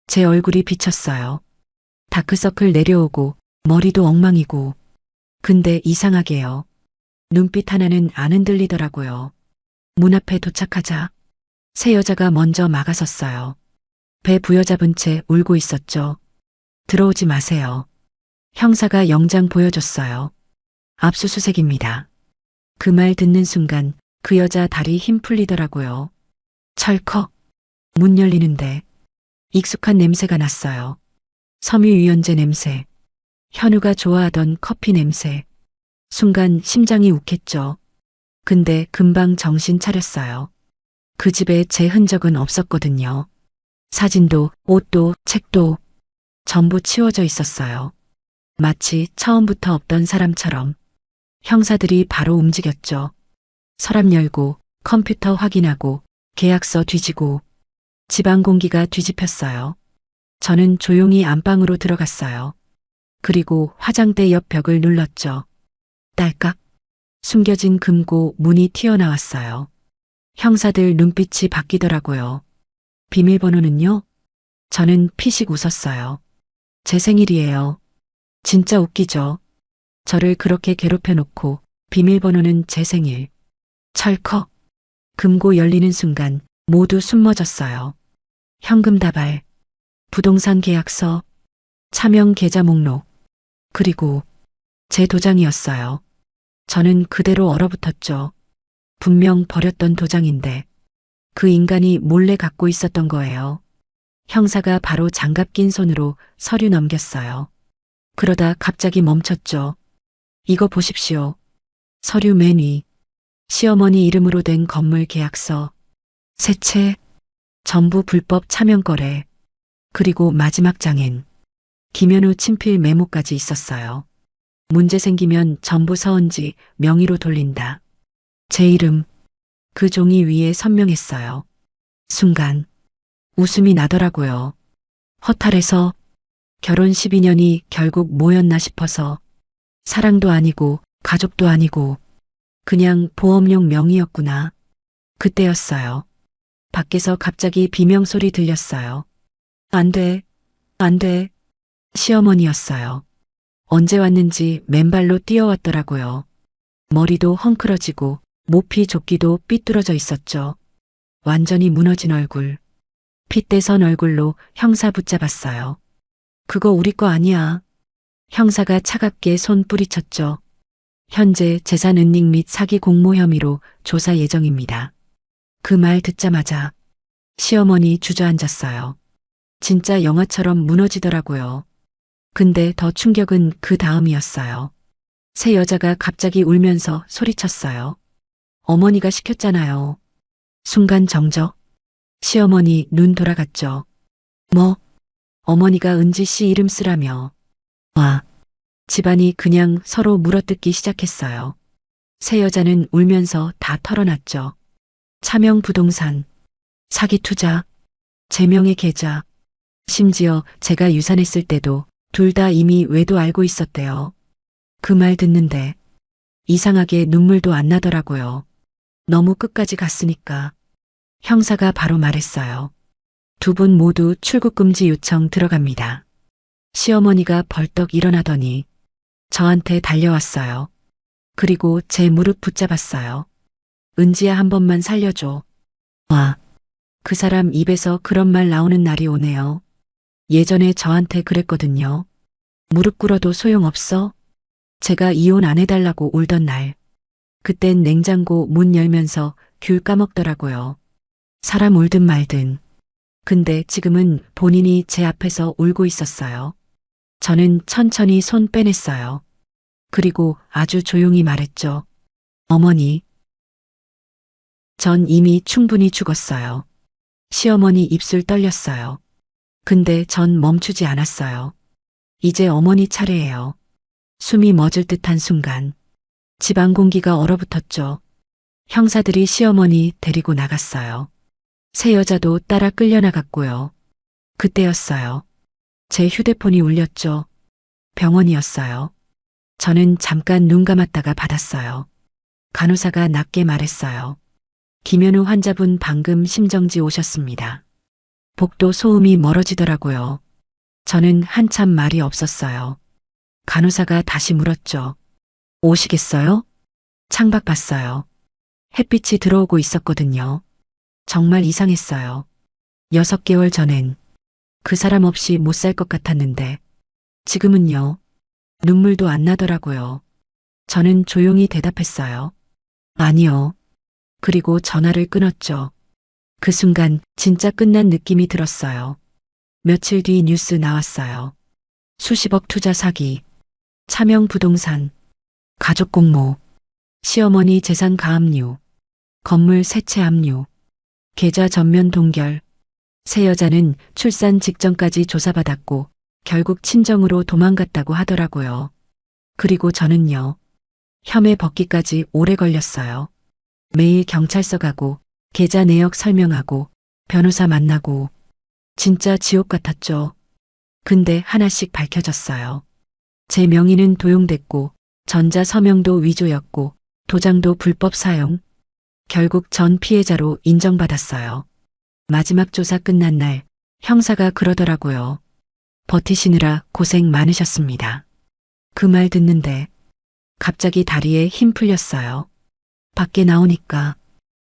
제 얼굴이 비쳤어요. 다크서클 내려오고 머리도 엉망이고, 근데 이상하게요. 눈빛 하나는 안 흔들리더라고요. 문 앞에 도착하자 새 여자가 먼저 막아섰어요. 배 부여잡은 채 울고 있었죠. 들어오지 마세요. 형사가 영장 보여줬어요. 압수수색입니다. 그 말 듣는 순간 그 여자 다리 힘 풀리더라고요. 철컥. 문 열리는데 익숙한 냄새가 났어요. 섬유유연제 냄새. 현우가 좋아하던 커피 냄새. 순간 심장이 욱했죠. 근데 금방 정신 차렸어요. 그 집에 제 흔적은 없었거든요. 사진도, 옷도, 책도 전부 치워져 있었어요. 마치 처음부터 없던 사람처럼. 형사들이 바로 움직였죠. 서랍 열고, 컴퓨터 확인하고, 계약서 뒤지고, 집안 공기가 뒤집혔어요. 저는 조용히 안방으로 들어갔어요. 그리고 화장대 옆 벽을 눌렀죠. 딸깍. 숨겨진 금고 문이 튀어나왔어요. 형사들 눈빛이 바뀌더라고요. 비밀번호는요? 저는 피식 웃었어요. 제 생일이에요. 진짜 웃기죠? 저를 그렇게 괴롭혀 놓고 비밀번호는 제 생일. 철컥. 금고 열리는 순간 모두 숨머졌어요. 현금 다발, 부동산 계약서, 차명 계좌 목록, 그리고 제 도장이었어요. 저는 그대로 얼어붙었죠. 분명 버렸던 도장인데 그 인간이 몰래 갖고 있었던 거예요. 형사가 바로 장갑 낀 손으로 서류 넘겼어요. 그러다 갑자기 멈췄죠. 이거 보십시오. 서류 맨 위. 시어머니 이름으로 된 건물 계약서. 세 채. 전부 불법 차명 거래. 그리고 마지막 장엔 김현우 친필 메모까지 있었어요. 문제 생기면 전부 서은지 명의로 돌린다. 제 이름. 그 종이 위에 선명했어요. 순간 웃음이 나더라고요. 허탈해서 결혼 12년이 결국 뭐였나 싶어서 사랑도 아니고 가족도 아니고 그냥 보험용 명의였구나. 그때였어요. 밖에서 갑자기 비명소리 들렸어요. 안 돼, 안 돼. 시어머니였어요. 언제 왔는지 맨발로 뛰어왔더라고요. 머리도 헝클어지고 모피 조끼도 삐뚤어져 있었죠. 완전히 무너진 얼굴. 핏대선 얼굴로 형사 붙잡았어요. 그거 우리 거 아니야. 형사가 차갑게 손 뿌리쳤죠. 현재 재산 은닉 및 사기 공모 혐의로 조사 예정입니다. 그 말 듣자마자 시어머니 주저앉았어요. 진짜 영화처럼 무너지더라고요. 근데 더 충격은 그 다음이었어요. 새 여자가 갑자기 울면서 소리쳤어요. 어머니가 시켰잖아요. 순간 정적. 시어머니 눈 돌아갔죠. 뭐? 어머니가 은지 씨 이름 쓰라며. 와. 집안이 그냥 서로 물어뜯기 시작했어요. 새 여자는 울면서 다 털어놨죠. 차명 부동산, 사기 투자, 제명의 계좌, 심지어 제가 유산했을 때도 둘 다 이미 외도 알고 있었대요. 그 말 듣는데 이상하게 눈물도 안 나더라고요. 너무 끝까지 갔으니까. 형사가 바로 말했어요. 두 분 모두 출국 금지 요청 들어갑니다. 시어머니가 벌떡 일어나더니 저한테 달려왔어요. 그리고 제 무릎 붙잡았어요. 은지야 한 번만 살려줘. 와, 그 사람 입에서 그런 말 나오는 날이 오네요. 예전에 저한테 그랬거든요. 무릎 꿇어도 소용없어? 제가 이혼 안 해달라고 울던 날. 그땐 냉장고 문 열면서 귤 까먹더라고요. 사람 울든 말든. 근데 지금은 본인이 제 앞에서 울고 있었어요. 저는 천천히 손 빼냈어요. 그리고 아주 조용히 말했죠. 어머니. 전 이미 충분히 죽었어요. 시어머니 입술 떨렸어요. 근데 전 멈추지 않았어요. 이제 어머니 차례예요. 숨이 멎을 듯한 순간 집안 공기가 얼어붙었죠. 형사들이 시어머니 데리고 나갔어요. 새 여자도 따라 끌려나갔고요. 그때였어요. 제 휴대폰이 울렸죠. 병원이었어요. 저는 잠깐 눈 감았다가 받았어요. 간호사가 낮게 말했어요. 김현우 환자분 방금 심정지 오셨습니다. 복도 소음이 멀어지더라고요. 저는 한참 말이 없었어요. 간호사가 다시 물었죠. 오시겠어요? 창밖 봤어요. 햇빛이 들어오고 있었거든요. 정말 이상했어요. 6개월 전엔 그 사람 없이 못 살 것 같았는데 지금은요. 눈물도 안 나더라고요. 저는 조용히 대답했어요. 아니요. 그리고 전화를 끊었죠. 그 순간 진짜 끝난 느낌이 들었어요. 며칠 뒤 뉴스 나왔어요. 수십억 투자 사기, 차명 부동산, 가족 공모, 시어머니 재산 가압류, 건물 세채 압류, 계좌 전면 동결. 새 여자는 출산 직전까지 조사받았고 결국 친정으로 도망갔다고 하더라고요. 그리고 저는요. 혐의 벗기까지 오래 걸렸어요. 매일 경찰서 가고 계좌 내역 설명하고 변호사 만나고 진짜 지옥 같았죠. 근데 하나씩 밝혀졌어요. 제 명의는 도용됐고 전자 서명도 위조였고 도장도 불법 사용. 결국 전 피해자로 인정받았어요. 마지막 조사 끝난 날 형사가 그러더라고요. 버티시느라 고생 많으셨습니다. 그 말 듣는데 갑자기 다리에 힘 풀렸어요. 밖에 나오니까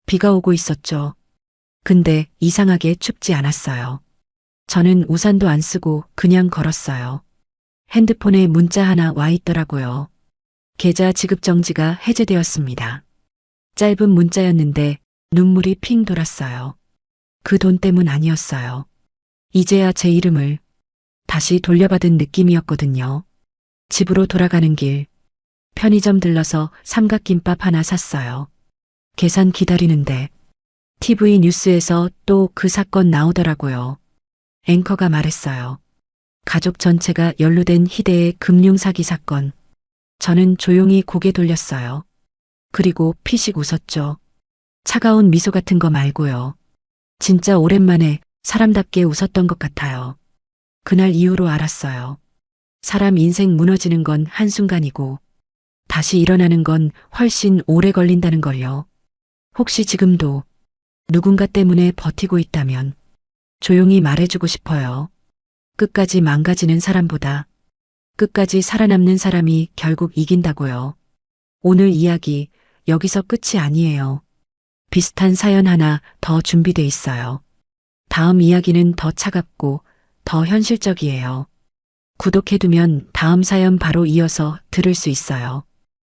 비가 오고 있었죠. 근데 이상하게 춥지 않았어요. 저는 우산도 안 쓰고 그냥 걸었어요. 핸드폰에 문자 하나 와 있더라고요. 계좌 지급 정지가 해제되었습니다. 짧은 문자였는데 눈물이 핑 돌았어요. 그 돈 때문 아니었어요. 이제야 제 이름을 다시 돌려받은 느낌이었거든요. 집으로 돌아가는 길, 편의점 들러서 삼각김밥 하나 샀어요. 계산 기다리는데 TV 뉴스에서 또 그 사건 나오더라고요. 앵커가 말했어요. 가족 전체가 연루된 희대의 금융사기 사건. 저는 조용히 고개 돌렸어요. 그리고 피식 웃었죠. 차가운 미소 같은 거 말고요. 진짜 오랜만에 사람답게 웃었던 것 같아요. 그날 이후로 알았어요. 사람 인생 무너지는 건 한순간이고 다시 일어나는 건 훨씬 오래 걸린다는 걸요. 혹시 지금도 누군가 때문에 버티고 있다면 조용히 말해주고 싶어요. 끝까지 망가지는 사람보다 끝까지 살아남는 사람이 결국 이긴다고요. 오늘 이야기 여기서 끝이 아니에요. 비슷한 사연 하나 더 준비돼 있어요. 다음 이야기는 더 차갑고 더 현실적이에요. 구독해두면 다음 사연 바로 이어서 들을 수 있어요.